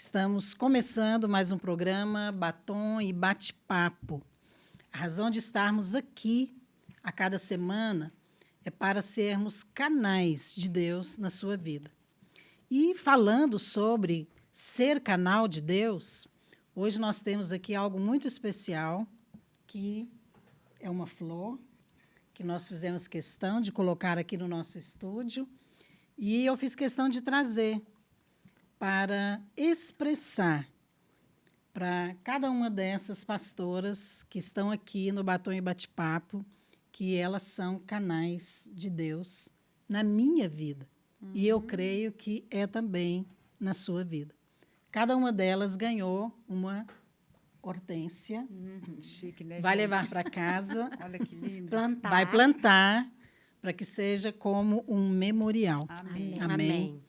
Estamos começando mais um programa Batom e Bate-Papo. A razão de estarmos aqui a cada semana é para sermos canais de Deus na sua vida. E falando sobre ser canal de Deus, hoje nós temos aqui algo muito especial, que é uma flor, que nós fizemos questão de colocar aqui no nosso estúdio, e eu fiz questão de trazer para expressar para cada uma dessas pastoras que estão aqui no Batom e Bate-Papo que elas são canais de Deus na minha vida. E eu creio que é também na sua vida. Cada uma delas ganhou uma hortência. Chique, né, Vai gente? levar para casa. Olha que lindo. Plantar. Vai plantar para que seja como um memorial. Amém. Amém.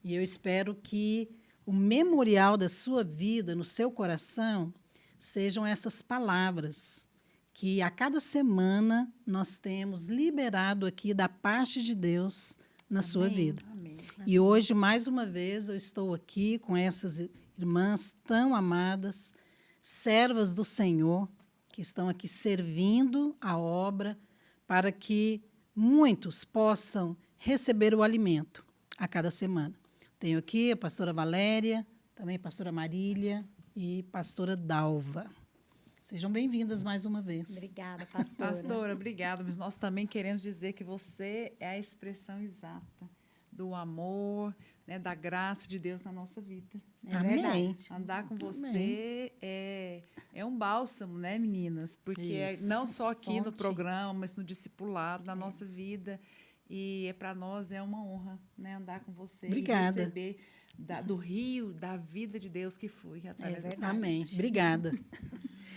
E eu espero que o memorial da sua vida, no seu coração, sejam essas palavras que a cada semana nós temos liberado aqui da parte de Deus na sua vida. Amém. E hoje, mais uma vez, eu estou aqui com essas irmãs tão amadas, servas do Senhor, que estão aqui servindo a obra para que muitos possam receber o alimento a cada semana. Tenho aqui a pastora Valéria, também a pastora Marília e pastora Dalva. Sejam bem-vindas mais uma vez. Obrigada, pastora. Pastora, obrigada. Mas nós também queremos dizer que você é a expressão exata do amor, né, da graça de Deus na nossa vida. É Amém. verdade. Andar com você é um bálsamo, né, meninas? Porque é Isso. não só aqui no Fonte. programa, mas no discipulado, na nossa vida. E para nós é uma honra, né, andar com você. Obrigada. E receber do rio, da vida de Deus que flui através da verdade. sua Amém. vida. Obrigada.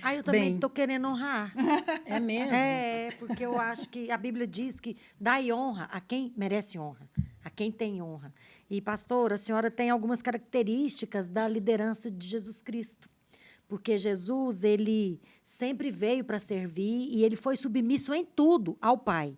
Ah, eu também Bem. estou querendo honrar. É mesmo? É, porque eu acho que a Bíblia diz que dai honra a quem merece honra, a quem tem honra. E, pastora, a senhora tem algumas características da liderança de Jesus Cristo. Porque Jesus, ele sempre veio para servir e ele foi submisso em tudo ao Pai.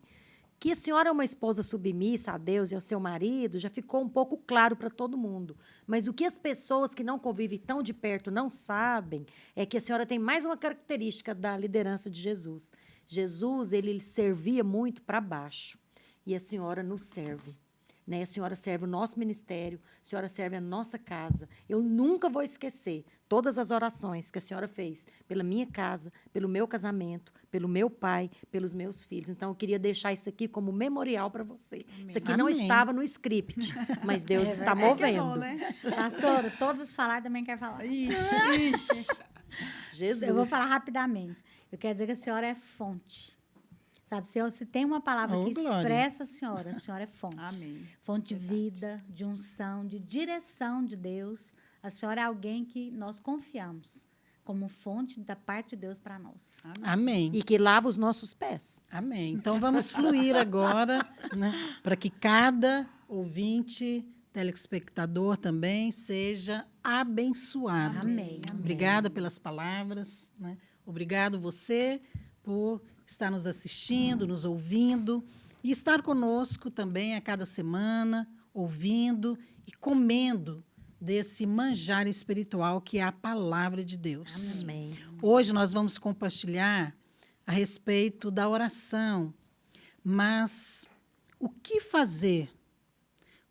Que a senhora é uma esposa submissa a Deus e ao seu marido já ficou um pouco claro para todo mundo. Mas o que as pessoas que não convivem tão de perto não sabem é que a senhora tem mais uma característica da liderança de Jesus. Jesus, ele servia muito para baixo e a senhora nos serve. Né? A senhora serve o nosso ministério, a senhora serve a nossa casa. Eu nunca vou esquecer todas as orações que a senhora fez pela minha casa, pelo meu casamento, pelo meu pai, pelos meus filhos. Então, eu queria deixar isso aqui como memorial para você. Amém. Isso aqui não Amém. estava no script, mas Deus está É que é movendo. bom, né? Pastora, todos falaram, também quero falar. Jesus. Eu vou falar rapidamente. Eu quero dizer que a senhora é fonte. Sabe, se tem uma palavra Oh, que glória. expressa a senhora é fonte. Amém. Fonte de vida, de unção, de direção de Deus. A senhora é alguém que nós confiamos como fonte da parte de Deus para nós. Amém. E que lava os nossos pés. Amém. Então, vamos fluir agora, né, para que cada ouvinte, telespectador também, seja abençoado. Amém. Obrigada pelas palavras. Né? Obrigado você por estar nos assistindo, nos ouvindo e estar conosco também a cada semana, ouvindo e comendo desse manjar espiritual que é a palavra de Deus. Amém. Hoje nós vamos compartilhar a respeito da oração, mas o que fazer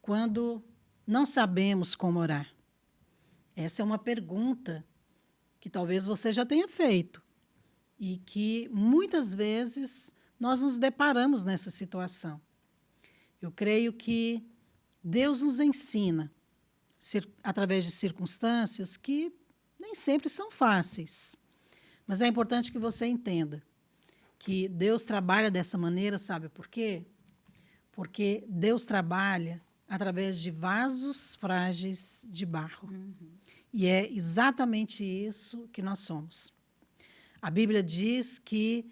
quando não sabemos como orar? Essa é uma pergunta que talvez você já tenha feito e que muitas vezes nós nos deparamos nessa situação. Eu creio que Deus nos ensina através de circunstâncias que nem sempre são fáceis. Mas é importante que você entenda que Deus trabalha dessa maneira, sabe por quê? Porque Deus trabalha através de vasos frágeis de barro. E é exatamente isso que nós somos. A Bíblia diz que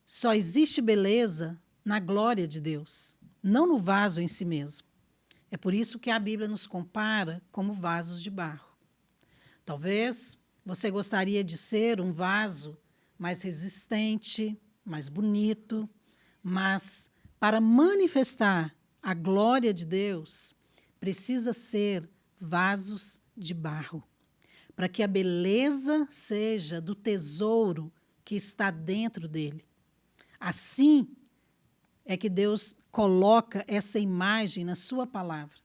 só existe beleza na glória de Deus, não no vaso em si mesmo. É por isso que a Bíblia nos compara como vasos de barro. Talvez você gostaria de ser um vaso mais resistente, mais bonito, mas para manifestar a glória de Deus, precisa ser vasos de barro. para que a beleza seja do tesouro que está dentro dele. Assim é que Deus coloca essa imagem na sua palavra.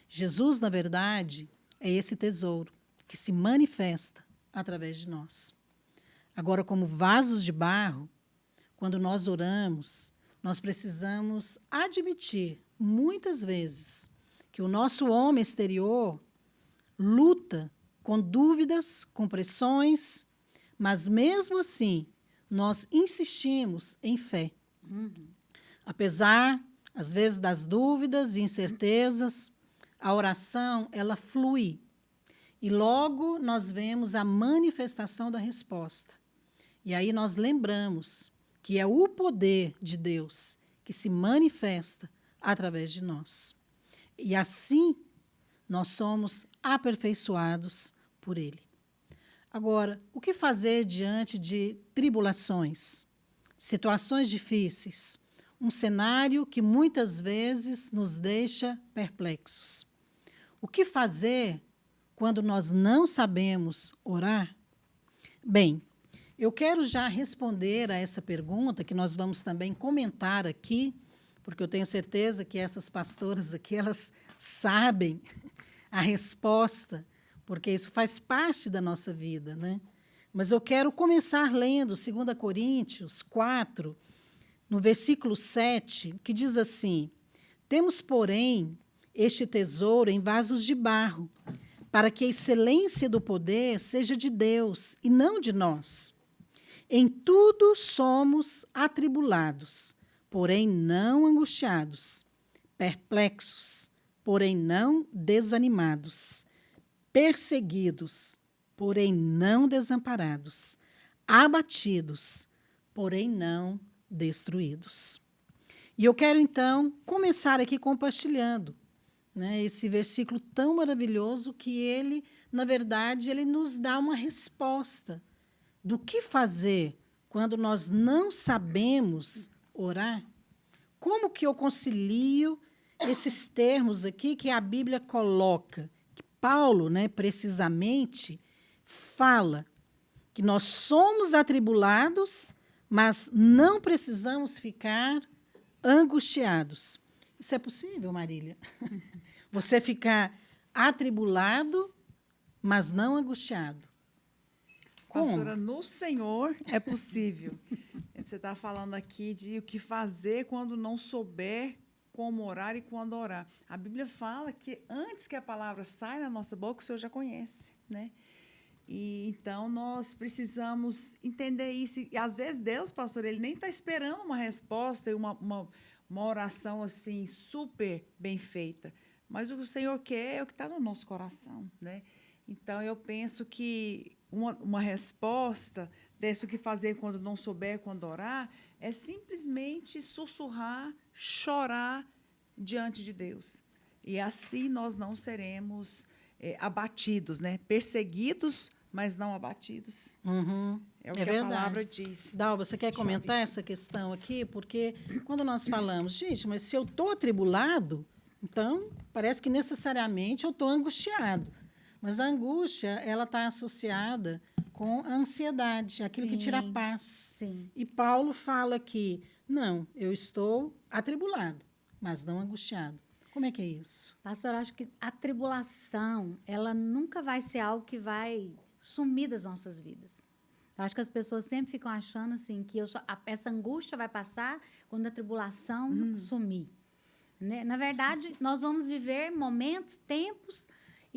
Jesus, na verdade, é esse tesouro que se manifesta através de nós. Agora, como vasos de barro, quando nós oramos, nós precisamos admitir, muitas vezes, que o nosso homem exterior luta com dúvidas, com pressões, mas, mesmo assim, nós insistimos em fé. Apesar, às vezes, das dúvidas e incertezas, a oração, ela flui. E logo nós vemos a manifestação da resposta. E aí nós lembramos que é o poder de Deus que se manifesta através de nós. E assim nós somos aperfeiçoados por Ele. Agora, o que fazer diante de tribulações, situações difíceis, um cenário que muitas vezes nos deixa perplexos? O que fazer quando nós não sabemos orar? Bem, eu quero já responder a essa pergunta, que nós vamos também comentar aqui, porque eu tenho certeza que essas pastoras aqui, elas sabem a resposta, porque isso faz parte da nossa vida, né? Mas eu quero começar lendo 2 Coríntios 4, no versículo 7, que diz assim: temos, porém, este tesouro em vasos de barro, para que a excelência do poder seja de Deus e não de nós. Em tudo somos atribulados, porém não angustiados, perplexos, porém não desanimados, perseguidos, porém não desamparados, abatidos, porém não destruídos. E eu quero, então, começar aqui compartilhando, né, esse versículo tão maravilhoso que ele, na verdade, ele nos dá uma resposta do que fazer quando nós não sabemos orar. Como que eu concilio esses termos aqui que a Bíblia coloca? Que Paulo, né, precisamente, fala que nós somos atribulados, mas não precisamos ficar angustiados. Isso é possível, Marília? Você ficar atribulado, mas não angustiado. Pastora, no Senhor é possível. Você está falando aqui de o que fazer quando não souber como orar e quando orar. A Bíblia fala que antes que a palavra saia da nossa boca, o Senhor já conhece, né? E então nós precisamos entender isso. E às vezes Deus, pastor, ele nem está esperando uma resposta e uma oração assim super bem feita. Mas o que o Senhor quer é o que está no nosso coração, né? Então eu penso que uma resposta desse o que fazer quando não souber quando orar é simplesmente sussurrar, chorar diante de Deus. E assim nós não seremos abatidos, né? Perseguidos, mas não abatidos. Uhum. É o que a palavra diz. Dal, você quer comentar essa questão aqui? Porque quando nós falamos, gente, mas se eu estou atribulado, então parece que necessariamente eu estou angustiado. Mas a angústia, ela está associada com a ansiedade, aquilo que tira a paz. Sim. E Paulo fala que, não, eu estou atribulado, mas não angustiado. Como é que é isso? Pastor, acho que a tribulação, ela nunca vai ser algo que vai sumir das nossas vidas. Eu acho que as pessoas sempre ficam achando assim que essa angústia vai passar quando a tribulação sumir. Né? Na verdade, nós vamos viver momentos, tempos,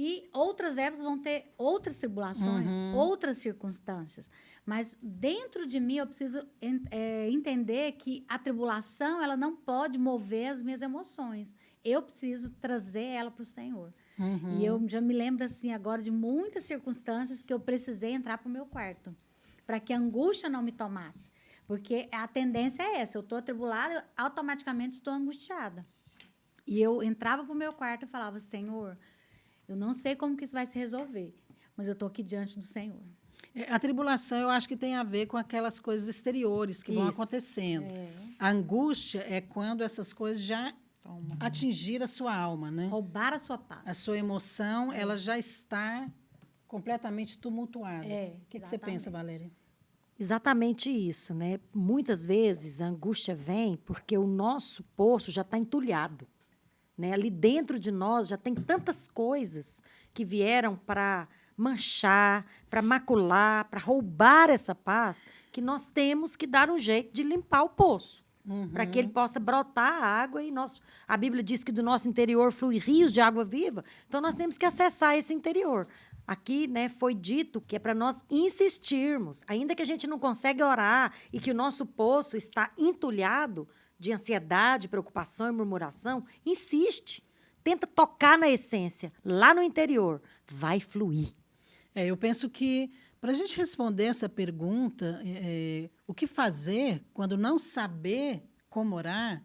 e outras épocas vão ter outras tribulações, outras circunstâncias. Mas dentro de mim eu preciso entender que a tribulação ela não pode mover as minhas emoções. Eu preciso trazer ela para o Senhor. E eu já me lembro assim agora de muitas circunstâncias que eu precisei entrar para o meu quarto, para que a angústia não me tomasse. Porque a tendência é essa, eu estou atribulada, eu automaticamente estou angustiada. E eu entrava para o meu quarto e falava, Senhor, eu não sei como que isso vai se resolver, mas eu estou aqui diante do Senhor. A tribulação, eu acho que tem a ver com aquelas coisas exteriores que vão acontecendo. A angústia é quando essas coisas já atingiram a sua alma, né? Roubar a sua paz. A sua emoção, ela já está completamente tumultuada. É, O que você pensa, Valéria? Exatamente isso, né? Muitas vezes a angústia vem porque o nosso poço já está entulhado, né? Ali dentro de nós já tem tantas coisas que vieram para manchar, para macular, para roubar essa paz, que nós temos que dar um jeito de limpar o poço, para que ele possa brotar a água e a Bíblia diz que do nosso interior flui rios de água viva, então nós temos que acessar esse interior. Aqui, né, foi dito que é para nós insistirmos, ainda que a gente não consegue orar e que o nosso poço está entulhado de ansiedade, preocupação e murmuração, insiste. Tenta tocar na essência, lá no interior. Vai fluir. Eu penso que, para a gente responder essa pergunta, o que fazer quando não saber como orar,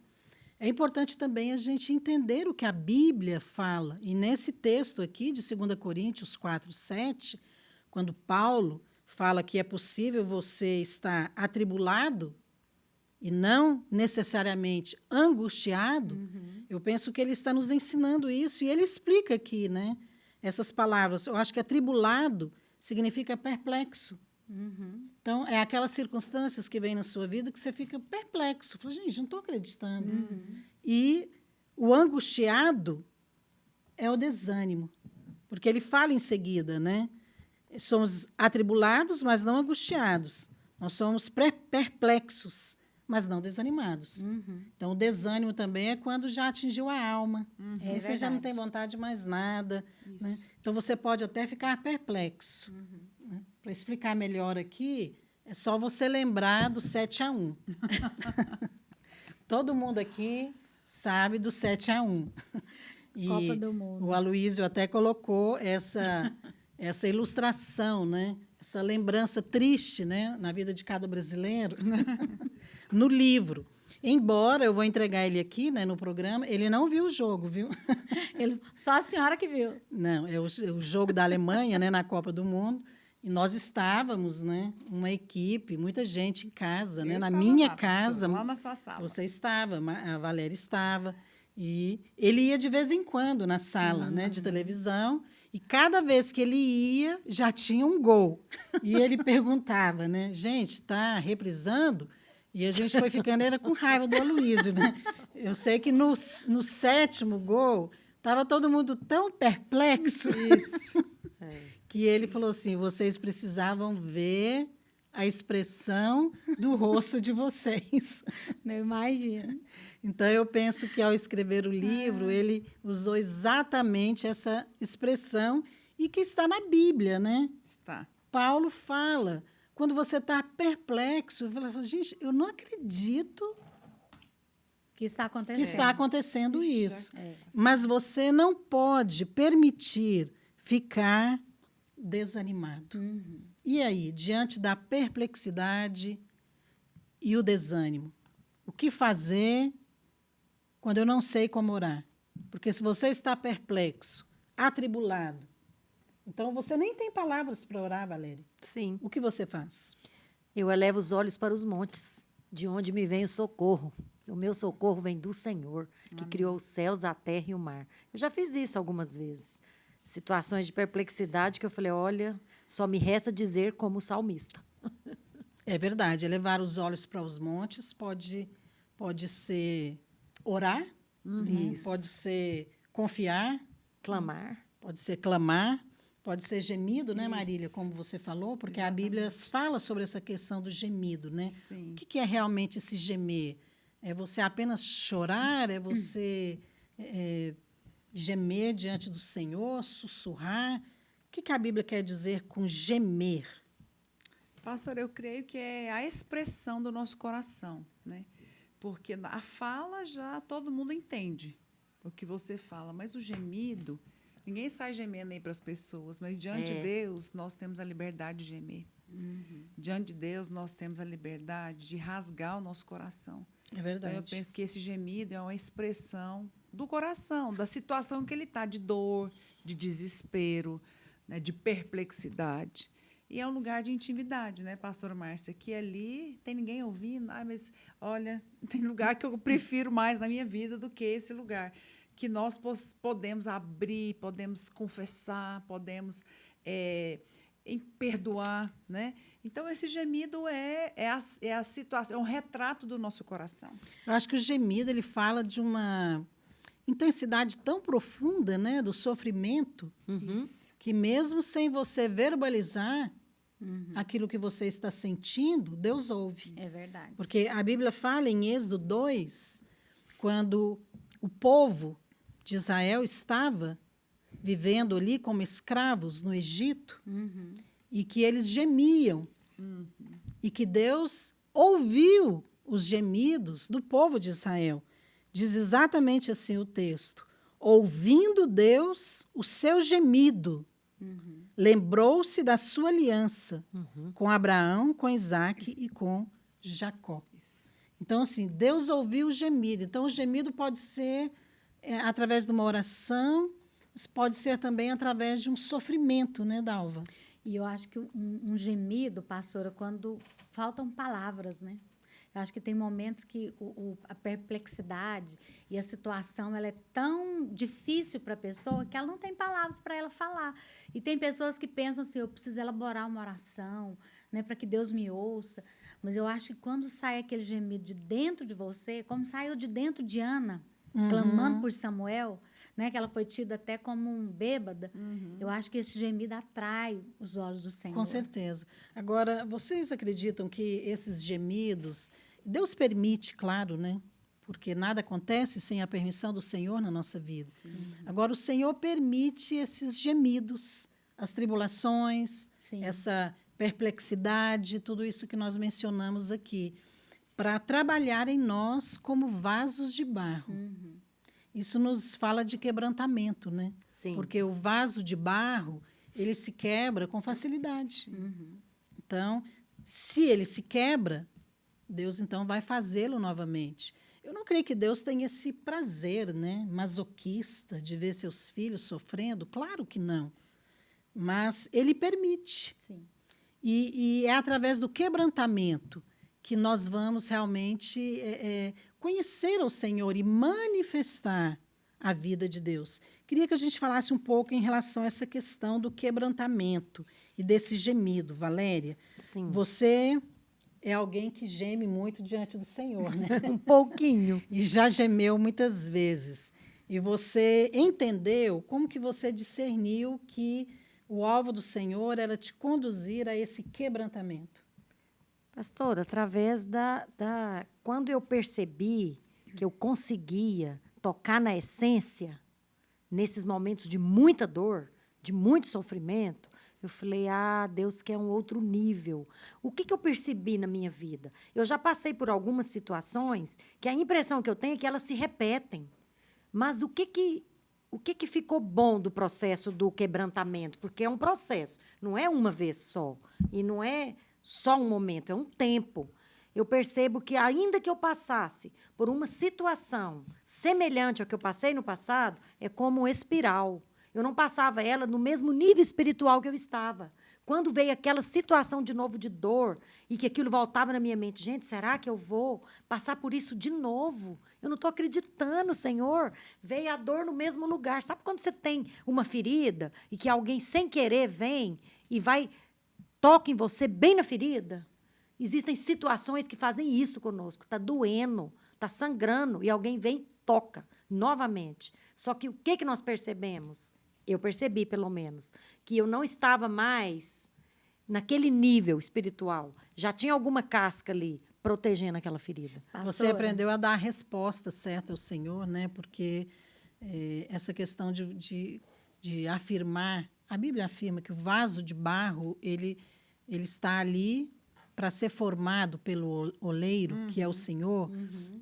é importante também a gente entender o que a Bíblia fala. E nesse texto aqui, de 2 Coríntios 4:7, quando Paulo fala que é possível você estar atribulado e não necessariamente angustiado, eu penso que ele está nos ensinando isso. E ele explica aqui, né, essas palavras. Eu acho que atribulado significa perplexo. Então, é aquelas circunstâncias que vêm na sua vida que você fica perplexo. Fala, gente, não estou acreditando. E o angustiado é o desânimo, porque ele fala em seguida, né? Somos atribulados, mas não angustiados. Nós somos perplexos, mas não desanimados. Então, o desânimo também é quando já atingiu a alma. É Aí você já não verdade. tem vontade de mais nada. Né? Então, você pode até ficar perplexo. Né? Para explicar melhor aqui, é só você lembrar do 7-1. Todo mundo aqui sabe do 7-1. E Copa do Mundo. o Aloísio até colocou essa ilustração, né? Essa lembrança triste, né? Na vida de cada brasileiro, no livro. Embora eu vou entregar ele aqui, né, no programa, ele não viu o jogo, viu? Só a senhora que viu. Não, é o jogo da Alemanha, né, na Copa do Mundo. E nós estávamos, né, uma equipe, muita gente em casa, né, na minha casa. Lá na sua sala. Você estava, a Valéria estava. E ele ia de vez em quando na sala, né, de televisão. E cada vez que ele ia, já tinha um gol. E ele perguntava, né, gente, está reprisando? E a gente foi ficando, era com raiva do Aloísio, né? Eu sei que no 7º gol, estava todo mundo tão perplexo. Isso. Que ele falou assim, vocês precisavam ver a expressão do rosto de vocês. Não imagino. Então, eu penso que, ao escrever o livro, ele usou exatamente essa expressão e que está na Bíblia, né? Está. Paulo fala, quando você está perplexo, fala, gente, eu não acredito Que está que acontecendo. está acontecendo isso. É. Mas você não pode permitir ficar desanimado. E aí, diante da perplexidade e o desânimo, o que fazer quando eu não sei como orar? Porque se você está perplexo, atribulado, então você nem tem palavras para orar, Valéria. Sim. O que você faz? Eu elevo os olhos para os montes, de onde me vem o socorro. O meu socorro vem do Senhor, que criou os céus, a terra e o mar. Eu já fiz isso algumas vezes. Situações de perplexidade que eu falei, olha, só me resta dizer como o salmista. É verdade, elevar os olhos para os montes pode ser orar, né? Isso. Pode ser confiar, Clamar. pode ser clamar, pode ser gemido, né, Marília, como você falou, porque a Bíblia fala sobre essa questão do gemido, né? Sim. O que é realmente esse gemer? É você apenas chorar? É você gemer diante do Senhor, sussurrar? O que a Bíblia quer dizer com gemer? Pastor, eu creio que é a expressão do nosso coração, né? Porque a fala já todo mundo entende o que você fala, mas o gemido, ninguém sai gemendo aí para as pessoas, mas diante de Deus nós temos a liberdade de gemer. Diante de Deus nós temos a liberdade de rasgar o nosso coração. É verdade. Então, eu penso que esse gemido é uma expressão do coração, da situação que ele está, de dor, de desespero, né, de perplexidade. E é um lugar de intimidade, né, pastora Márcia? Que ali tem ninguém ouvindo. Ai, mas, olha, tem lugar que eu prefiro mais na minha vida do que esse lugar. Que nós podemos abrir, podemos confessar, podemos em perdoar, né? Então, esse gemido é a situação, é um retrato do nosso coração. Eu acho que o gemido ele fala de uma intensidade tão profunda, né, do sofrimento, Isso. que mesmo sem você verbalizar aquilo que você está sentindo, Deus ouve. É verdade. Porque a Bíblia fala em Êxodo 2, quando o povo de Israel estava vivendo ali como escravos no Egito, e que eles gemiam, e que Deus ouviu os gemidos do povo de Israel. Diz exatamente assim o texto: ouvindo Deus o seu gemido, lembrou-se da sua aliança com Abraão, com Isaque e com Jacó. Isso. Então, assim, Deus ouviu o gemido. Então, o gemido pode ser através de uma oração, mas pode ser também através de um sofrimento, né, Dalva? E eu acho que um gemido, pastora, quando faltam palavras, né? Eu acho que tem momentos que a perplexidade e a situação ela é tão difícil para a pessoa que ela não tem palavras para ela falar. E tem pessoas que pensam assim, eu preciso elaborar uma oração, né, para que Deus me ouça. Mas eu acho que quando sai aquele gemido de dentro de você, como saiu de dentro de Ana, clamando por Samuel, né, que ela foi tida até como um bêbada, eu acho que esse gemido atrai os olhos do Senhor. Com certeza. Agora, vocês acreditam que esses gemidos, Deus permite, claro, né? Porque nada acontece sem a permissão do Senhor na nossa vida. Agora, o Senhor permite esses gemidos, as tribulações, Sim. essa perplexidade, tudo isso que nós mencionamos aqui, para trabalhar em nós como vasos de barro. Isso nos fala de quebrantamento, né? Sim. Porque o vaso de barro, ele se quebra com facilidade. Então, se ele se quebra, Deus então vai fazê-lo novamente. Eu não creio que Deus tenha esse prazer, né, masoquista de ver seus filhos sofrendo. Claro que não. Mas ele permite. Sim. E é através do quebrantamento que nós vamos realmente conhecer o Senhor e manifestar a vida de Deus. Queria que a gente falasse um pouco em relação a essa questão do quebrantamento e desse gemido. Valéria, Sim. você é alguém que geme muito diante do Senhor, né? Um pouquinho. E já gemeu muitas vezes. E você entendeu como que você discerniu que o alvo do Senhor era te conduzir a esse quebrantamento? Pastor, através quando eu percebi que eu conseguia tocar na essência, nesses momentos de muita dor, de muito sofrimento, eu falei, Deus quer um outro nível. O que eu percebi na minha vida? Eu já passei por algumas situações que a impressão que eu tenho é que elas se repetem. Mas o que ficou bom do processo do quebrantamento? Porque é um processo, não é uma vez só. E não é só um momento, é um tempo. Eu percebo que, ainda que eu passasse por uma situação semelhante ao que eu passei no passado, é como uma espiral. Eu não passava ela no mesmo nível espiritual que eu estava. Quando veio aquela situação de novo de dor e que aquilo voltava na minha mente, gente, será que eu vou passar por isso de novo? Eu não estou acreditando, Senhor. Veio a dor no mesmo lugar. Sabe quando você tem uma ferida e que alguém sem querer vem e toca em você bem na ferida? Existem situações que fazem isso conosco. Está doendo, está sangrando e alguém vem e toca novamente. Só que o que nós percebemos? Eu percebi, pelo menos, que eu não estava mais naquele nível espiritual. Já tinha alguma casca ali protegendo aquela ferida. Você aprendeu a dar a resposta certa ao Senhor, né? Porque essa questão de afirmar, a Bíblia afirma que o vaso de barro ele está ali para ser formado pelo oleiro, que é o Senhor,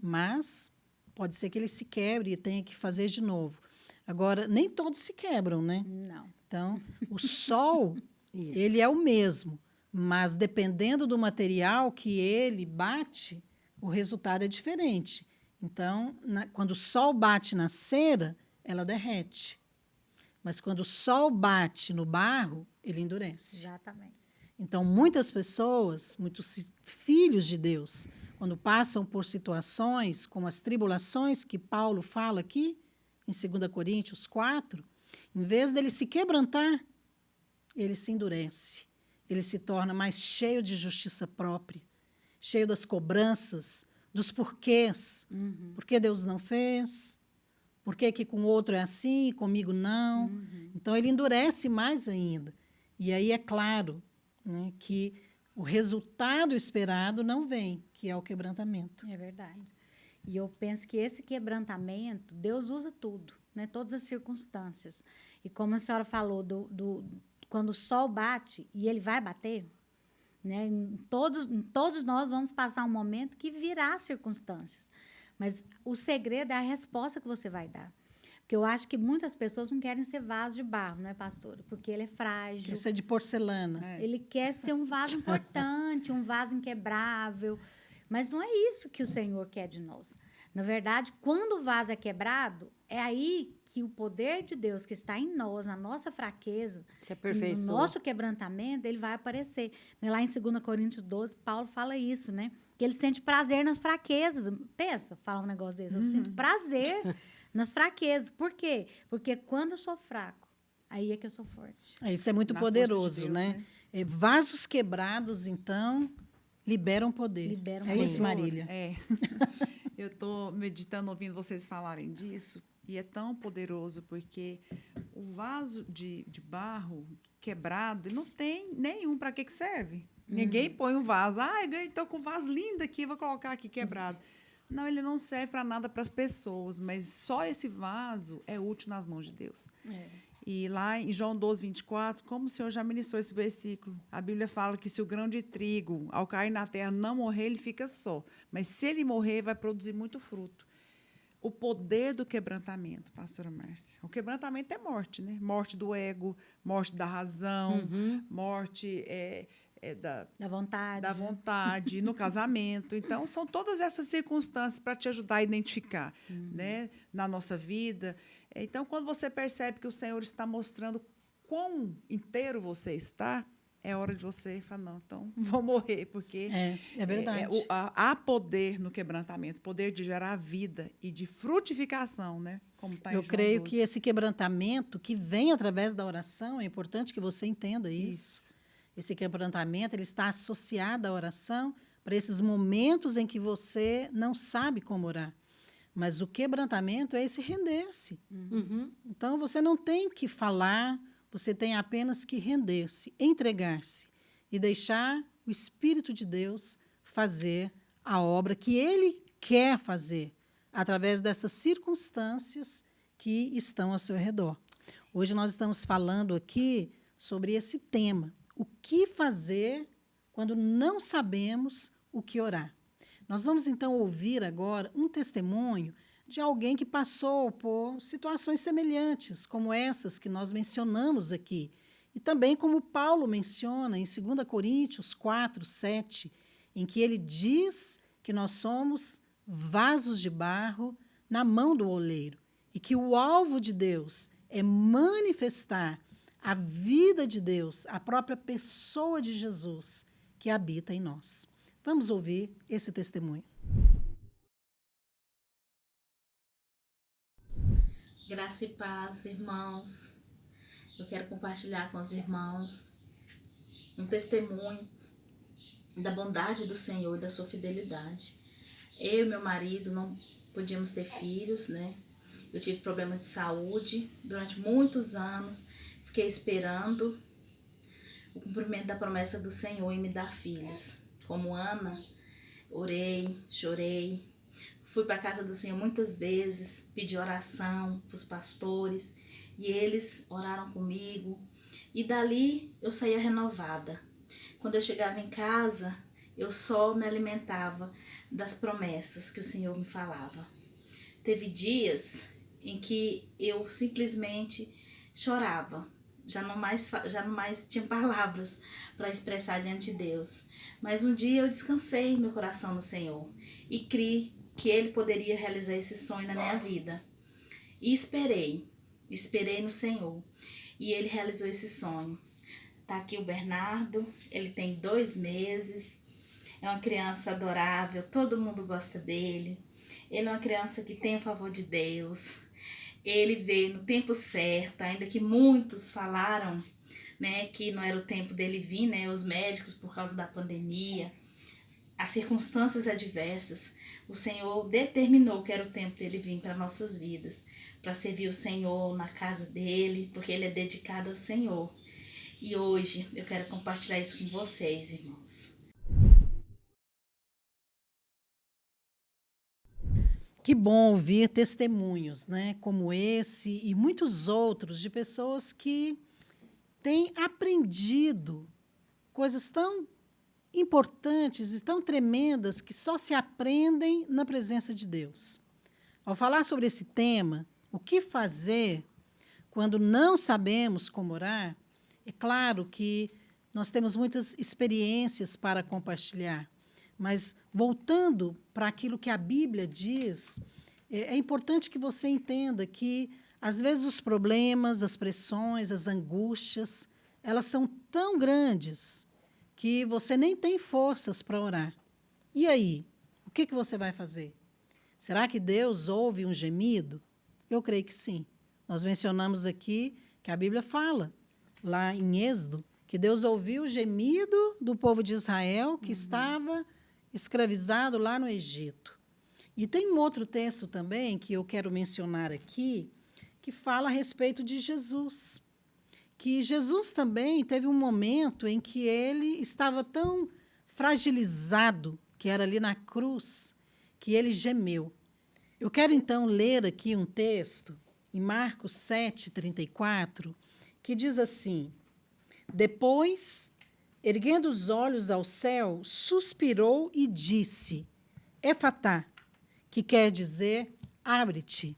mas pode ser que ele se quebre e tenha que fazer de novo. Agora, nem todos se quebram, né? Não. Então, o sol, ele é o mesmo, mas dependendo do material que ele bate, o resultado é diferente. Então, quando o sol bate na cera, ela derrete. Mas quando o sol bate no barro, ele endurece. Exatamente. Então, muitas pessoas, muitos filhos de Deus, quando passam por situações como as tribulações que Paulo fala aqui, em 2 Coríntios 4, em vez dele se quebrantar, ele se endurece, ele se torna mais cheio de justiça própria, cheio das cobranças, dos porquês. Por que Deus não fez? Por que que com o outro é assim e comigo não? Então, ele endurece mais ainda. E aí é claro, né, que o resultado esperado não vem, que é o quebrantamento. É verdade. E eu penso que esse quebrantamento, Deus usa tudo, né? Todas as circunstâncias. E como a senhora falou, quando o sol bate, e ele vai bater, né? Todos nós vamos passar um momento que virá circunstâncias. Mas o segredo é a resposta que você vai dar. Porque eu acho que muitas pessoas não querem ser vaso de barro, né, pastora? Porque ele é frágil. Isso é de porcelana. Ele quer ser um vaso importante, um vaso inquebrável. Mas não é isso que o Senhor quer de nós. Na verdade, quando o vaso é quebrado, é aí que o poder de Deus que está em nós, na nossa fraqueza, Se aperfeiçoa. no nosso quebrantamento, ele vai aparecer. Lá em 2 Coríntios 12, Paulo fala isso, né? Que ele sente prazer nas fraquezas. Pensa, fala um negócio desse. Eu sinto prazer nas fraquezas. Por quê? Porque quando eu sou fraco, aí é que eu sou forte. Isso é muito Na força de poderoso, Deus, né? Vasos quebrados, então, liberam poder. Liberam é poder. isso, Marília. É. Eu estou meditando, ouvindo vocês falarem disso, e é tão poderoso, porque o vaso de barro quebrado, ele não tem nenhum para que serve. Ninguém põe um vaso. Eu estou com um vaso lindo aqui, vou colocar aqui quebrado. Não, ele não serve para nada para as pessoas, mas só esse vaso é útil nas mãos de Deus. E lá em João 12, 24, como o Senhor já ministrou esse versículo, a Bíblia fala que se o grão de trigo, ao cair na terra, não morrer, ele fica só. Mas se ele morrer, vai produzir muito fruto. O poder do quebrantamento, pastora Márcia. O quebrantamento é morte, né? Morte do ego, morte da razão, morte Da vontade. da vontade, no casamento. Então, são todas essas circunstâncias para te ajudar a identificar, né, na nossa vida. Então, quando você percebe que o Senhor está mostrando quão inteiro você está, é hora de você falar, não, então vou morrer, porque É verdade. há poder no quebrantamento, poder de gerar vida e de frutificação, né? Como tá em Eu João creio 12. que esse quebrantamento que vem através da oração, é importante que você entenda isso. Esse quebrantamento ele está associado à oração para esses momentos em que você não sabe como orar. Mas o quebrantamento é esse render-se. Então, você não tem que falar, você tem apenas que render-se, entregar-se e deixar o Espírito de Deus fazer a obra que Ele quer fazer através dessas circunstâncias que estão ao seu redor. Hoje nós estamos falando aqui sobre esse tema. O que fazer quando não sabemos o que orar? Nós vamos, então, ouvir agora um testemunho de alguém que passou por situações semelhantes, como essas que nós mencionamos aqui. E também como Paulo menciona em 2 Coríntios 4, 7, em que ele diz que nós somos vasos de barro na mão do oleiro e que o alvo de Deus é manifestar a vida de Deus, a própria pessoa de Jesus que habita em nós. Vamos ouvir esse testemunho. Graça e paz, irmãos. Eu quero compartilhar com os irmãos um testemunho da bondade do Senhor e da sua fidelidade. Eu e meu marido não podíamos ter filhos, né? Eu tive problemas de saúde durante muitos anos. Fiquei esperando o cumprimento da promessa do Senhor em me dar filhos. Como Ana, orei, chorei. Fui para a casa do Senhor muitas vezes, pedi oração para os pastores e eles oraram comigo. E dali eu saía renovada. Quando eu chegava em casa, eu só me alimentava das promessas que o Senhor me falava. Teve dias em que eu simplesmente chorava. Já não mais tinha palavras para expressar diante de Deus. Mas um dia eu descansei meu coração no Senhor e criei que Ele poderia realizar esse sonho na minha vida. E esperei no Senhor e Ele realizou esse sonho. Tá aqui o Bernardo, ele tem 2 meses, é uma criança adorável, todo mundo gosta dele. Ele é uma criança que tem o favor de Deus. Ele veio no tempo certo, ainda que muitos falaram né, que não era o tempo dele vir, né, os médicos por causa da pandemia, as circunstâncias adversas, o Senhor determinou que era o tempo dele vir para nossas vidas, para servir o Senhor na casa dele, porque ele é dedicado ao Senhor. E hoje eu quero compartilhar isso com vocês, irmãos. Que bom ouvir testemunhos, né, como esse e muitos outros de pessoas que têm aprendido coisas tão importantes e tão tremendas que só se aprendem na presença de Deus. Ao falar sobre esse tema, o que fazer quando não sabemos como orar, é claro que nós temos muitas experiências para compartilhar, mas voltando para aquilo que a Bíblia diz, é importante que você entenda que, às vezes, os problemas, as pressões, as angústias, elas são tão grandes que você nem tem forças para orar. E aí? O que você vai fazer? Será que Deus ouve um gemido? Eu creio que sim. Nós mencionamos aqui que a Bíblia fala, lá em Êxodo, que Deus ouviu o gemido do povo de Israel que estava escravizado lá no Egito. E tem um outro texto também que eu quero mencionar aqui, que fala a respeito de Jesus. Que Jesus também teve um momento em que ele estava tão fragilizado, que era ali na cruz, que ele gemeu. Eu quero, então, ler aqui um texto, em Marcos 7:34, que diz assim: Depois, erguendo os olhos ao céu, suspirou e disse, Efatá, que quer dizer, abre-te.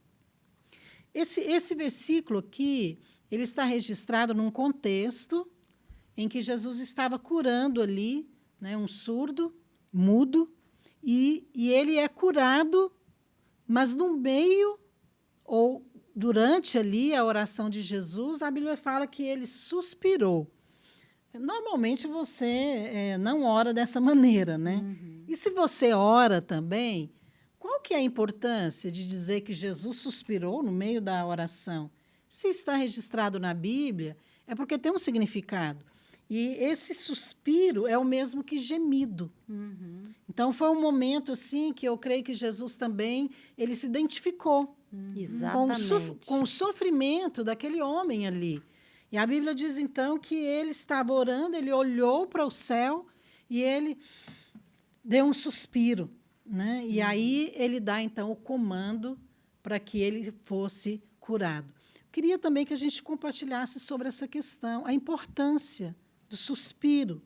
Esse versículo aqui, ele está registrado num contexto em que Jesus estava curando ali, né, um surdo, mudo, e ele é curado, mas no meio, ou durante ali a oração de Jesus, a Bíblia fala que ele suspirou. Normalmente você não ora dessa maneira, né? Uhum. E se você ora também, qual que é a importância de dizer que Jesus suspirou no meio da oração? Se está registrado na Bíblia, é porque tem um significado. E esse suspiro é o mesmo que gemido. Uhum. Então, foi um momento assim que eu creio que Jesus também ele se identificou com o sofrimento daquele homem ali. E a Bíblia diz, então, que ele estava orando, ele olhou para o céu e ele deu um suspiro, né? E aí ele dá, então, o comando para que ele fosse curado. Queria também que a gente compartilhasse sobre essa questão, a importância do suspiro,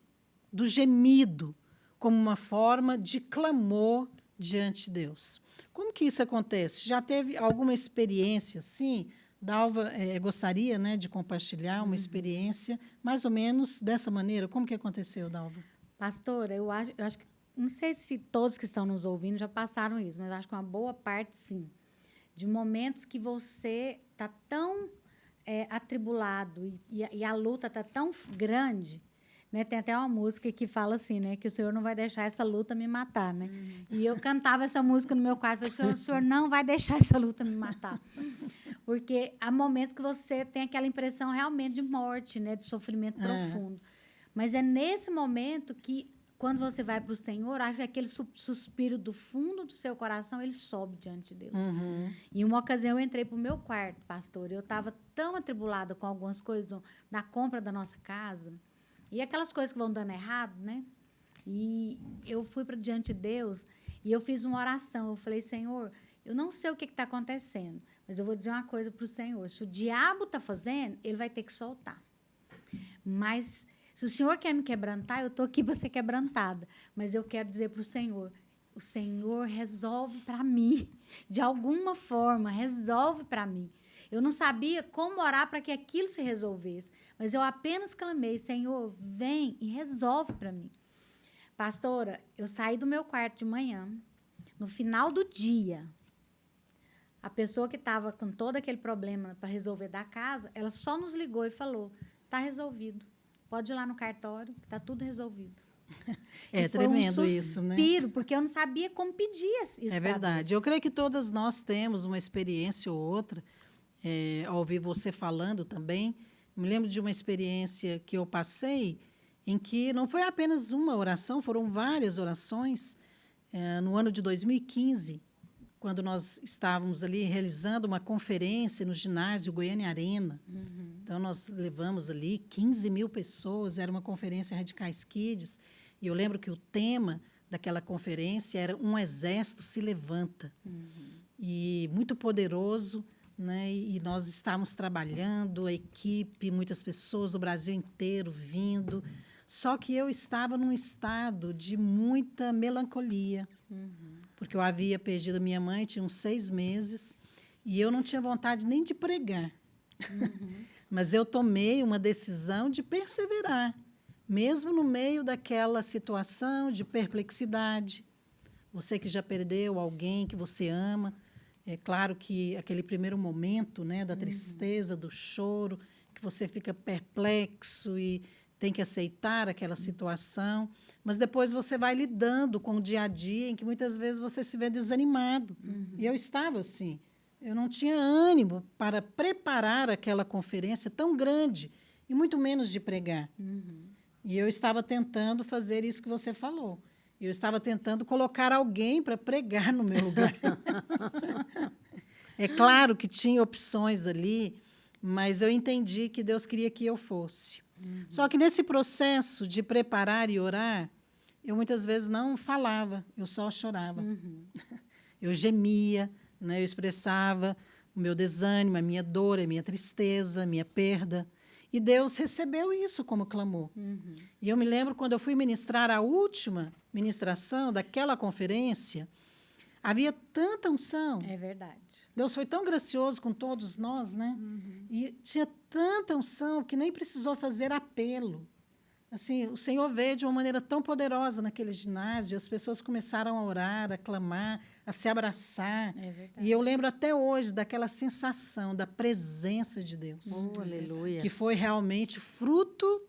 do gemido, como uma forma de clamor diante de Deus. Como que isso acontece? Já teve alguma experiência assim? Dalva gostaria, né, de compartilhar uma experiência mais ou menos dessa maneira. Como que aconteceu, Dalva? Pastora, eu acho que, não sei se todos que estão nos ouvindo já passaram isso, mas acho que uma boa parte, sim. De momentos que você está tão atribulado e a luta está tão grande, né? Tem até uma música que fala assim, né? Que o Senhor não vai deixar essa luta me matar, né? E eu cantava essa música no meu quarto, falei, o Senhor não vai deixar essa luta me matar. Porque há momentos que você tem aquela impressão realmente de morte, né? De sofrimento profundo. Mas é nesse momento que, quando você vai para o Senhor, acho que aquele suspiro do fundo do seu coração, ele sobe diante de Deus. Uhum. Em uma ocasião, eu entrei para o meu quarto, pastor. Eu estava tão atribulada com algumas coisas da compra da nossa casa. E aquelas coisas que vão dando errado, né? E eu fui para diante de Deus e eu fiz uma oração. Eu falei, Senhor, eu não sei o que está acontecendo, mas eu vou dizer uma coisa para o Senhor. Se o diabo está fazendo, ele vai ter que soltar. Mas se o Senhor quer me quebrantar, eu estou aqui para ser quebrantada. Mas eu quero dizer para o Senhor resolve para mim. De alguma forma, resolve para mim. Eu não sabia como orar para que aquilo se resolvesse, mas eu apenas clamei, Senhor, vem e resolve para mim. Pastora, eu saí do meu quarto de manhã, no final do dia, a pessoa que estava com todo aquele problema para resolver da casa, ela só nos ligou e falou, está resolvido, pode ir lá no cartório, que está tudo resolvido. É tremendo isso, né? Porque eu não sabia como pedir isso. É verdade. Eu creio que todas nós temos uma experiência ou outra, ao ouvir você falando também, Me lembro de uma experiência que eu passei em que não foi apenas uma oração, foram várias orações. No ano de 2015, quando nós estávamos ali realizando uma conferência no ginásio Goiânia Arena. Então, nós levamos ali 15 mil pessoas, era uma conferência Radicais Kids, e eu lembro que o tema daquela conferência era Um Exército se Levanta. E muito poderoso, né? E nós estávamos trabalhando, a equipe, muitas pessoas do Brasil inteiro vindo, só que eu estava num estado de muita melancolia, porque eu havia perdido a minha mãe, tinha uns 6 meses, e eu não tinha vontade nem de pregar. Mas eu tomei uma decisão de perseverar, mesmo no meio daquela situação de perplexidade. Você que já perdeu alguém que você ama, é claro que aquele primeiro momento, né, da tristeza, do choro, que você fica perplexo e tem que aceitar aquela situação, mas depois você vai lidando com o dia a dia em que muitas vezes você se vê desanimado. E eu estava assim. Eu não tinha ânimo para preparar aquela conferência tão grande e muito menos de pregar. E eu estava tentando fazer isso que você falou. Eu estava tentando colocar alguém para pregar no meu lugar. É claro que tinha opções ali, mas eu entendi que Deus queria que eu fosse. Só que nesse processo de preparar e orar, eu muitas vezes não falava, eu só chorava. Eu gemia, né? Eu expressava o meu desânimo, a minha dor, a minha tristeza, a minha perda. E Deus recebeu isso como clamor. E eu me lembro quando eu fui ministrar a última ministração daquela conferência, havia tanta unção. É verdade. Deus foi tão gracioso com todos nós, né? E tinha tanta unção que nem precisou fazer apelo. Assim, o Senhor veio de uma maneira tão poderosa naquele ginásio, as pessoas começaram a orar, a clamar, a se abraçar. É verdade. E eu lembro até hoje daquela sensação da presença de Deus, Aleluia. que foi realmente fruto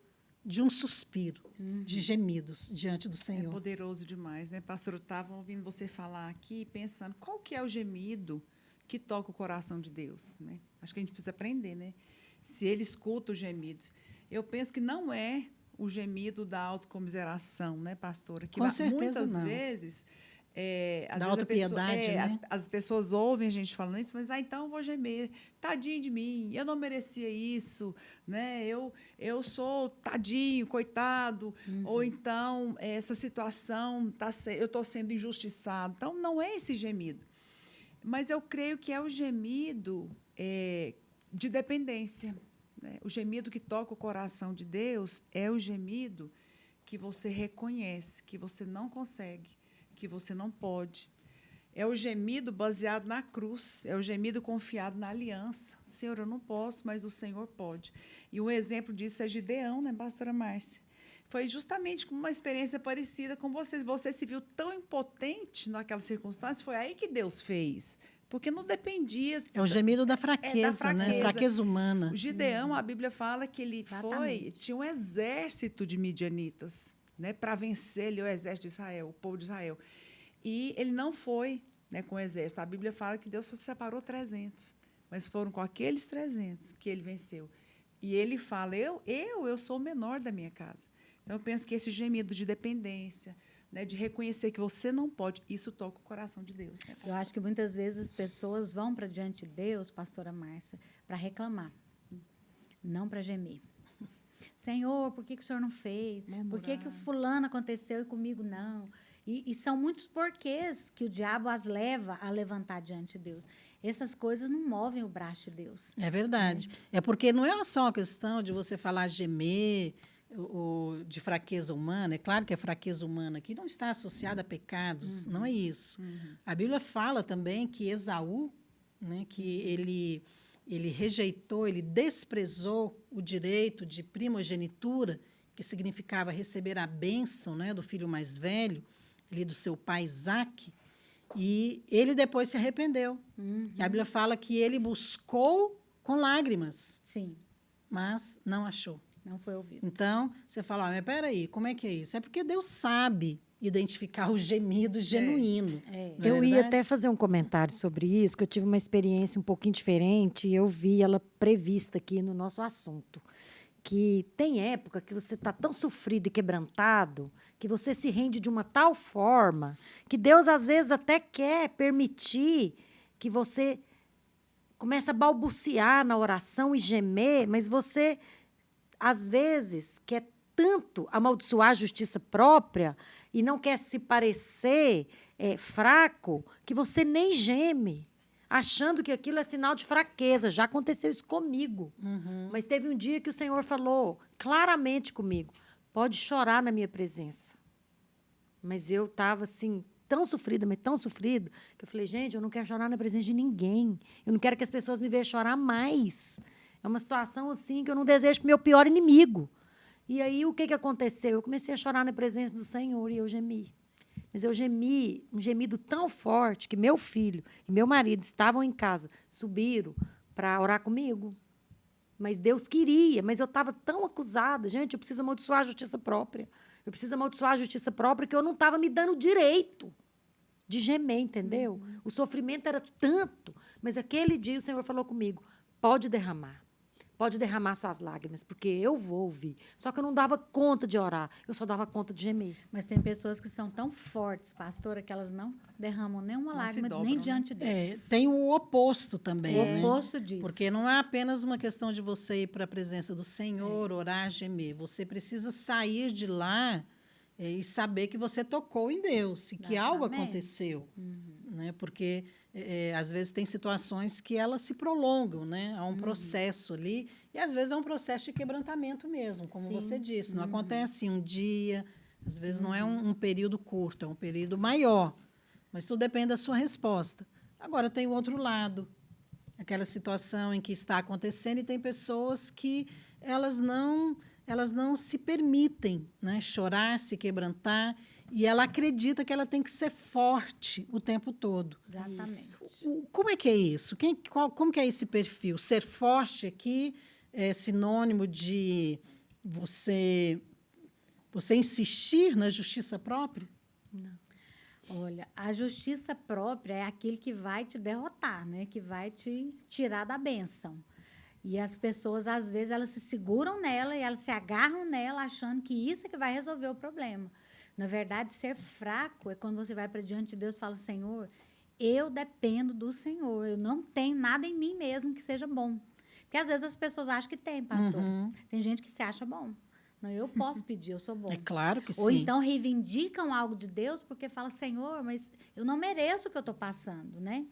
de um suspiro, de gemidos diante do É Senhor. poderoso demais, né, pastor? Eu estava ouvindo você falar aqui, pensando, qual que é o gemido que toca o coração de Deus, né? Acho que a gente precisa aprender, né? Se ele escuta os gemidos. Eu penso que não é o gemido da autocomiseração, né, pastora? Que Com certeza muitas não. vezes... às Da vezes autopiedade, né? as pessoas ouvem a gente falando isso, mas então eu vou gemer, tadinho de mim, eu não merecia isso, né? Eu sou tadinho, coitado, ou então essa situação eu estou sendo injustiçado. Então não é esse gemido, mas eu creio que é o gemido de dependência, né? O gemido que toca o coração de Deus é o gemido que você reconhece que você não consegue, que você não pode. É o gemido baseado na cruz, é o gemido confiado na aliança. Senhor, eu não posso, mas o Senhor pode. E um exemplo disso é Gideão, né, pastora Márcia? Foi justamente com uma experiência parecida com vocês. Você se viu tão impotente naquela circunstância, foi aí que Deus fez. Porque não dependia... É o gemido da fraqueza, né? fraqueza. Fraqueza humana. O Gideão, a Bíblia fala que ele Exatamente. tinha um exército de midianitas, né, para vencer ali o exército de Israel, o povo de Israel. E ele não foi, né, com o exército. A Bíblia fala que Deus só separou 300, mas foram com aqueles 300 que ele venceu. E ele fala, eu sou o menor da minha casa. Então, eu penso que esse gemido de dependência, né, de reconhecer que você não pode, isso toca o coração de Deus. Né, Eu acho que muitas vezes as pessoas vão para diante de Deus, pastora Márcia, para reclamar, não para gemer. Senhor, por que o Senhor não fez? Por que o fulano aconteceu e comigo não? E são muitos porquês que o diabo as leva a levantar diante de Deus. Essas coisas não movem o braço de Deus. É verdade. É porque não é só uma questão de você falar gemer, ou de fraqueza humana. É claro que a fraqueza humana aqui não está associada a pecados, não é isso. A Bíblia fala também que Esaú, né, que ele rejeitou, ele desprezou o direito de primogenitura, que significava receber a bênção, né, do filho mais velho, ali do seu pai Isaque, e ele depois se arrependeu. E a Bíblia fala que ele buscou com lágrimas, Sim, mas não achou. não foi ouvido. Então, você fala, mas peraí, como é que é isso? É porque Deus sabe identificar o gemido genuíno. Não é Eu ia verdade? até fazer um comentário sobre isso, que eu tive uma experiência um pouquinho diferente e eu vi ela prevista aqui no nosso assunto. que tem época que você está tão sofrido e quebrantado que você se rende de uma tal forma que Deus, às vezes, até quer permitir que você comece a balbuciar na oração e gemer, mas você, às vezes, quer tanto amaldiçoar a justiça própria e não quer se parecer fraco que você nem geme, achando que aquilo é sinal de fraqueza. Já aconteceu isso comigo. Mas teve um dia que o Senhor falou claramente comigo: pode chorar na minha presença. Mas eu estava assim, tão sofrida, mas tão sofrida, que eu falei: gente, eu não quero chorar na presença de ninguém. Eu não quero que as pessoas me vejam chorar mais. É uma situação assim que eu não desejo para o meu pior inimigo. E aí, o que aconteceu? Eu comecei a chorar na presença do Senhor e eu gemi. Mas eu gemi um gemido tão forte que meu filho e meu marido estavam em casa, subiram para orar comigo. Mas Deus queria, mas eu estava tão acusada. Gente, eu preciso amaldiçoar a justiça própria. Eu preciso amaldiçoar a justiça própria que eu não estava me dando direito de gemer, entendeu? O sofrimento era tanto. Mas aquele dia o Senhor falou comigo: pode derramar. Pode derramar suas lágrimas, porque eu vou ouvir. Só que eu não dava conta de orar, eu só dava conta de gemer. Mas tem pessoas que são tão fortes, pastora, que elas não derramam nenhuma Não se lágrima, dobram, nem né? diante Deus. Tem o oposto também, O né? oposto disso. Porque não é apenas uma questão de você ir para a presença do Senhor, orar, gemer. Você precisa sair de lá e saber que você tocou em Deus e que algo Exatamente. aconteceu. Né? Porque, às vezes, tem situações que elas se prolongam, né? Há um processo ali. E, às vezes, é um processo de quebrantamento mesmo, como Sim. você disse. Não acontece em um dia, às vezes, não é um período curto, é um período maior. Mas tudo depende da sua resposta. Agora, tem o outro lado. Aquela situação em que está acontecendo e tem pessoas que elas não se permitem, né, chorar, se quebrantar, e ela acredita que ela tem que ser forte o tempo todo. Exatamente. Como é que é isso? Como que é esse perfil? Ser forte aqui é sinônimo de você insistir na justiça própria? Olha, a justiça própria é aquele que vai te derrotar, né? Que vai te tirar da bênção. E as pessoas, às vezes, elas se seguram nela e elas se agarram nela achando que isso é que vai resolver o problema. Na verdade, ser fraco é quando você vai para diante de Deus e fala: Senhor, eu dependo do Senhor. Eu não tenho nada em mim mesmo que seja bom. Porque, às vezes, as pessoas acham que tem, pastor. Tem gente que se acha bom. Não, eu posso pedir, eu sou bom. É claro que sim. Ou então reivindicam algo de Deus porque fala: Senhor, mas eu não mereço o que eu estou passando, né?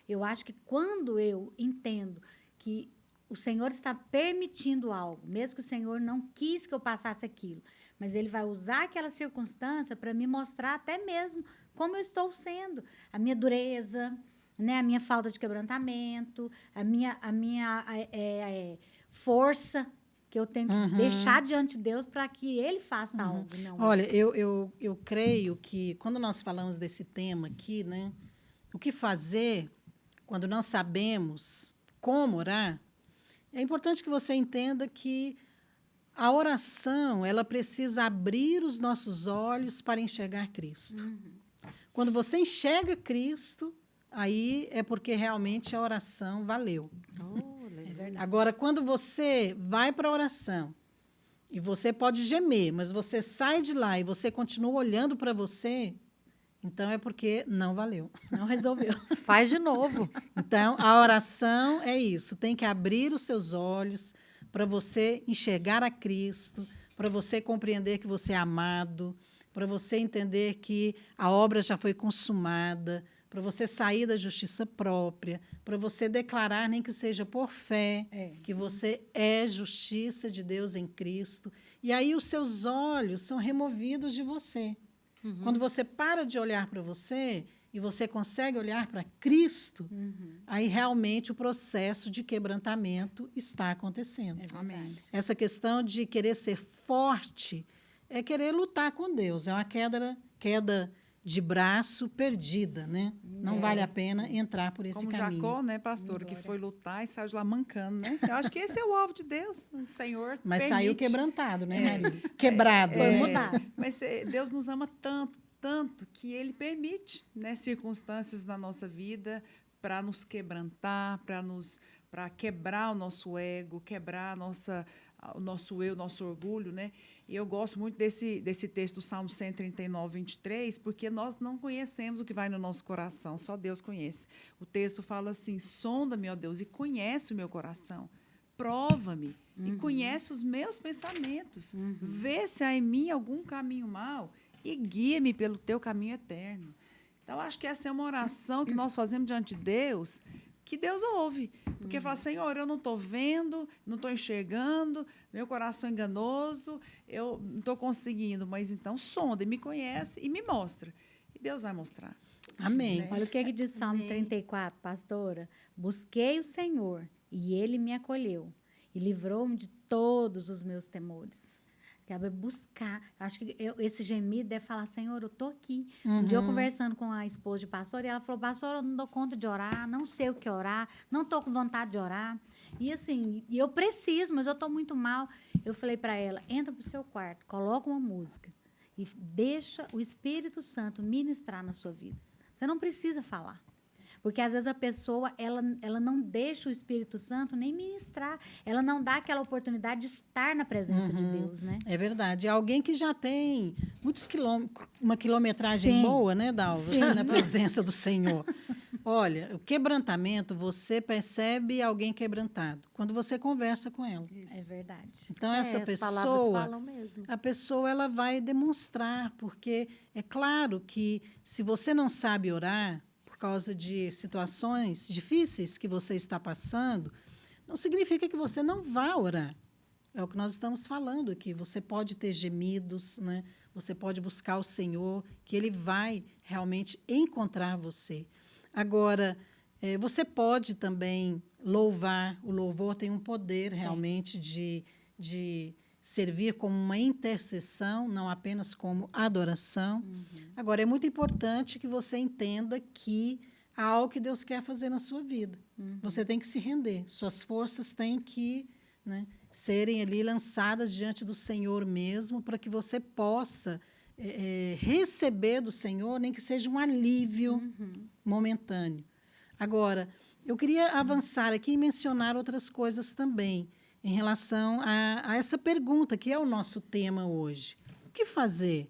Eu acho que quando eu entendo que o Senhor está permitindo algo, mesmo que o Senhor não quis que eu passasse aquilo, mas Ele vai usar aquela circunstância para me mostrar até mesmo como eu estou sendo, a minha dureza, né? A minha falta de quebrantamento, a minha força que eu tenho que deixar diante de Deus para que Ele faça algo. Não. Olha, eu creio que quando nós falamos desse tema aqui, né, o que fazer quando não sabemos como orar, é importante que você entenda que a oração ela precisa abrir os nossos olhos para enxergar Cristo. Quando você enxerga Cristo, aí é porque realmente a oração valeu. É verdade. Agora, quando você vai para a oração e você pode gemer, mas você sai de lá e você continua olhando para você, então é porque não valeu. Não resolveu. Faz de novo. Então, a oração é isso, tem que abrir os seus olhos para você enxergar a Cristo, para você compreender que você é amado, para você entender que a obra já foi consumada, para você sair da justiça própria, para você declarar, nem que seja por fé, que você é justiça de Deus em Cristo. E aí os seus olhos são removidos de você. Quando você para de olhar para você e você consegue olhar para Cristo, aí realmente o processo de quebrantamento está acontecendo. Amém. Essa questão de querer ser forte é querer lutar com Deus. É uma queda de braço perdida, né? Não vale a pena entrar por esse Como caminho. Jacó, né, pastor, que foi lutar e saiu de lá mancando, né? Eu acho que esse é o alvo de Deus, o Senhor Mas permite. saiu quebrantado, né, Maria? Quebrado. Foi né? mudado. Mas Deus nos ama tanto, tanto, que Ele permite, né, circunstâncias na nossa vida para nos quebrantar, para quebrar o nosso ego, quebrar o nosso eu, o nosso orgulho, né? E eu gosto muito desse texto do Salmo 139, 23, porque nós não conhecemos o que vai no nosso coração, só Deus conhece. O texto fala assim: sonda-me, ó Deus, e conhece o meu coração. Prova-me e conhece os meus pensamentos. Vê se há em mim algum caminho mau e guia-me pelo teu caminho eterno. Então, acho que essa é uma oração que nós fazemos diante de Deus, que Deus ouve. Porque fala: Senhor, eu não estou vendo, não estou enxergando, meu coração é enganoso, eu não estou conseguindo, mas então sonda, me conhece e me mostra. E Deus vai mostrar. Amém. Olha o que diz Salmo 34, pastora. Busquei o Senhor e ele me acolheu e livrou-me de todos os meus temores. Quer buscar. Acho que esse gemido deve falar: Senhor, eu estou aqui. Um dia eu conversando com a esposa de pastor, e ela falou: pastor, eu não dou conta de orar, não sei o que orar, não estou com vontade de orar. E assim, eu preciso, mas eu estou muito mal. Eu falei para ela: entra para o seu quarto, coloca uma música e deixa o Espírito Santo ministrar na sua vida. Você não precisa falar. Porque, às vezes, a pessoa ela não deixa o Espírito Santo nem ministrar. Ela não dá aquela oportunidade de estar na presença de Deus, né? É verdade. É alguém que já tem muitos quilômetros, uma quilometragem Sim. boa, né, Dalva? Sim. Na presença do Senhor. Olha, o quebrantamento, você percebe alguém quebrantado quando você conversa com ela. É verdade. Então, essa as palavras pessoa, falam mesmo. a pessoa ela vai demonstrar, porque é claro que se você não sabe orar, por causa de situações difíceis que você está passando, não significa que você não vá orar. É o que nós estamos falando aqui. Você pode ter gemidos, né? Você pode buscar o Senhor, que Ele vai realmente encontrar você. Agora, você pode também louvar. O louvor tem um poder realmente de servir como uma intercessão, não apenas como adoração. Agora, é muito importante que você entenda que há algo que Deus quer fazer na sua vida. Você tem que se render. Suas forças têm que, né, serem ali lançadas diante do Senhor mesmo, para que você possa receber do Senhor, nem que seja um alívio momentâneo. Agora, eu queria avançar aqui e mencionar outras coisas também, em relação a essa pergunta, que é o nosso tema hoje. O que fazer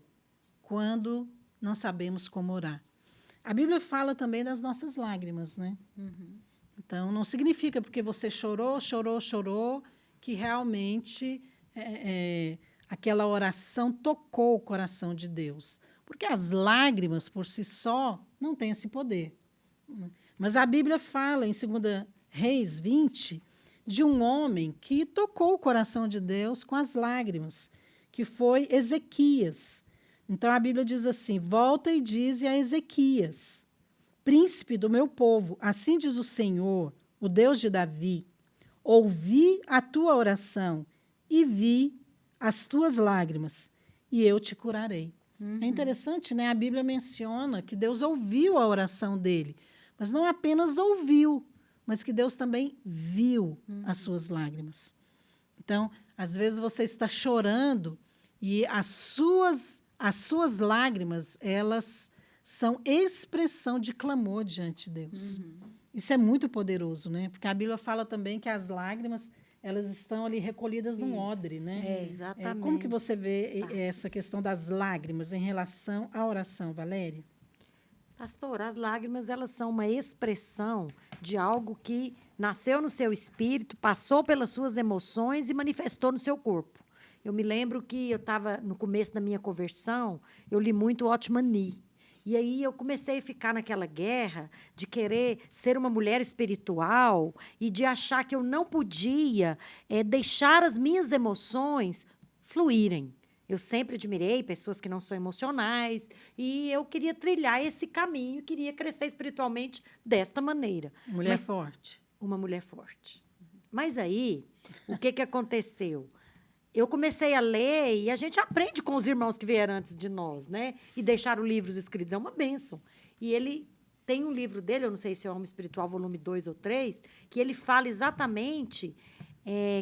quando não sabemos como orar? A Bíblia fala também das nossas lágrimas, né? Então, não significa porque você chorou, que realmente aquela oração tocou o coração de Deus. Porque as lágrimas, por si só, não têm esse poder. Mas a Bíblia fala, em 2 Reis 20, de um homem que tocou o coração de Deus com as lágrimas, que foi Ezequias. Então, a Bíblia diz assim: volta e dize a Ezequias, príncipe do meu povo, assim diz o Senhor, o Deus de Davi, ouvi a tua oração e vi as tuas lágrimas, e eu te curarei. É interessante, né? A Bíblia menciona que Deus ouviu a oração dele, mas não apenas ouviu, mas que Deus também viu as suas lágrimas. Então, às vezes você está chorando e as suas lágrimas, elas são expressão de clamor diante de Deus. Isso é muito poderoso, né? Porque a Bíblia fala também que as lágrimas, elas estão ali recolhidas num odre, né? Exatamente. Como que você vê essa questão das lágrimas em relação à oração, Valéria? Pastor, as lágrimas, elas são uma expressão de algo que nasceu no seu espírito, passou pelas suas emoções e manifestou no seu corpo. Eu me lembro que eu estava no começo da minha conversão, eu li muito Watchman Nee. E aí eu comecei a ficar naquela guerra de querer ser uma mulher espiritual e de achar que eu não podia deixar as minhas emoções fluírem. Eu sempre admirei pessoas que não são emocionais e eu queria trilhar esse caminho, queria crescer espiritualmente desta maneira. Mulher forte. Uma mulher forte. Mas aí, o que aconteceu? Eu comecei a ler e a gente aprende com os irmãos que vieram antes de nós, né? E deixaram livros escritos é uma bênção. E ele tem um livro dele, eu não sei se é Homem Espiritual, volume 2 ou 3, que ele fala exatamente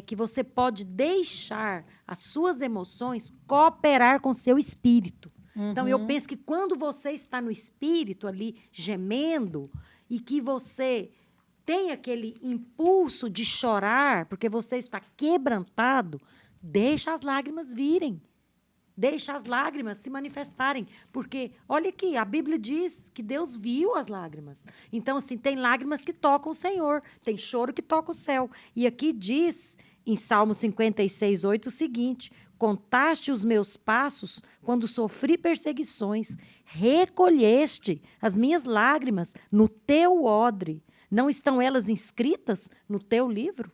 que você pode deixar as suas emoções cooperar com o seu espírito. Então, eu penso que quando você está no espírito ali, gemendo, e que você tem aquele impulso de chorar, porque você está quebrantado, deixa as lágrimas virem. Deixa as lágrimas se manifestarem. Porque, olha aqui, a Bíblia diz que Deus viu as lágrimas. Então, assim, tem lágrimas que tocam o Senhor, tem choro que toca o céu. E aqui diz, em Salmo 56:8, o seguinte: contaste os meus passos quando sofri perseguições, recolheste as minhas lágrimas no teu odre. Não estão elas inscritas no teu livro?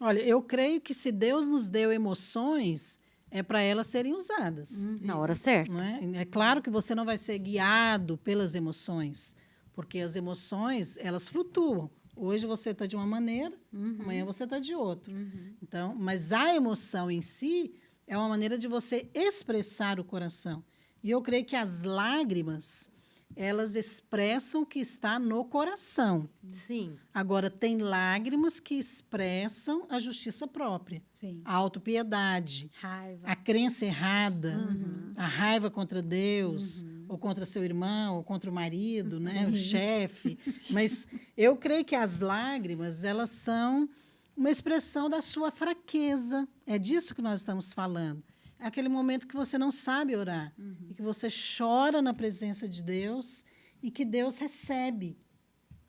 Olha, eu creio que se Deus nos deu emoções, é para elas serem usadas. Na hora certa. Não é? É claro que você não vai ser guiado pelas emoções, porque as emoções, elas flutuam. Hoje você está de uma maneira, amanhã você está de outra. Então, mas a emoção em si é uma maneira de você expressar o coração. E eu creio que as lágrimas, elas expressam o que está no coração. Sim. Agora, tem lágrimas que expressam a justiça própria, Sim. a autopiedade, Raiva. a crença errada, a raiva contra Deus, ou contra seu irmão, ou contra o marido, né, o chefe. Mas eu creio que as lágrimas, elas são uma expressão da sua fraqueza. É disso que nós estamos falando. É aquele momento que você não sabe orar, e que você chora na presença de Deus, e que Deus recebe,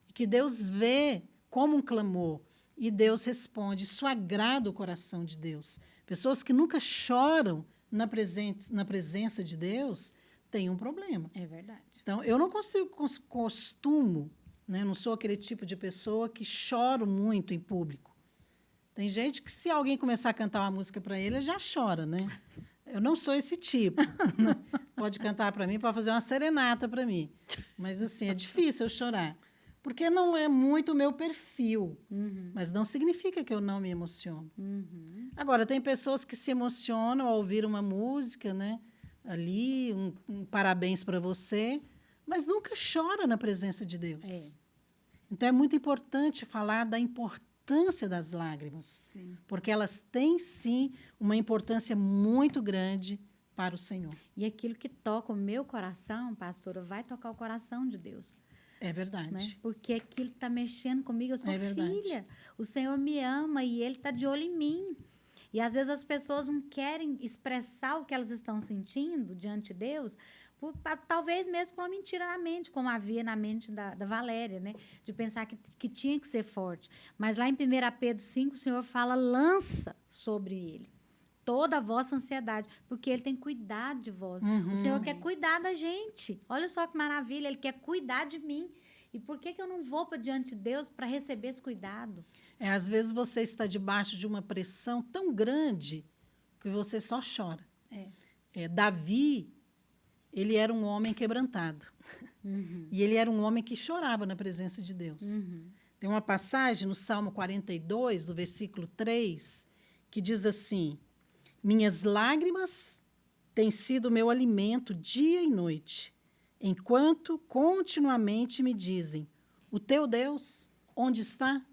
e que Deus vê como um clamor, e Deus responde. Isso agrada o coração de Deus. Pessoas que nunca choram na presença de Deus têm um problema. É verdade. Então, eu não costumo, né, não sou aquele tipo de pessoa que choro muito em público. Tem gente que, se alguém começar a cantar uma música para ele já chora, né? Eu não sou esse tipo. Né? Pode cantar para mim, pode fazer uma serenata para mim. Mas, assim, é difícil eu chorar. Porque não é muito o meu perfil. Mas não significa que eu não me emociono. Agora, tem pessoas que se emocionam ao ouvir uma música, né? Ali, um parabéns para você, mas nunca chora na presença de Deus. É. Então, é muito importante falar da importância das lágrimas, Sim. porque elas têm, sim, uma importância muito grande para o Senhor. E aquilo que toca o meu coração, pastora, vai tocar o coração de Deus. É verdade. Né? Porque aquilo que está mexendo comigo, eu sou verdade. filha. O Senhor me ama e Ele está de olho em mim. E às vezes as pessoas não querem expressar o que elas estão sentindo diante de Deus, talvez mesmo por uma mentira na mente, como havia na mente da Valéria, né? De pensar que tinha que ser forte. Mas lá em 1 Pedro 5, o Senhor fala: lança sobre ele toda a vossa ansiedade, porque Ele tem cuidado de vós. O Senhor quer cuidar da gente. Olha só que maravilha, Ele quer cuidar de mim. E por que eu não vou para diante de Deus para receber esse cuidado? Às vezes você está debaixo de uma pressão tão grande que você só chora. Davi, ele era um homem quebrantado. E ele era um homem que chorava na presença de Deus. Tem uma passagem no Salmo 42, do versículo 3, que diz assim: minhas lágrimas têm sido meu alimento dia e noite, enquanto continuamente me dizem: o teu Deus, onde está?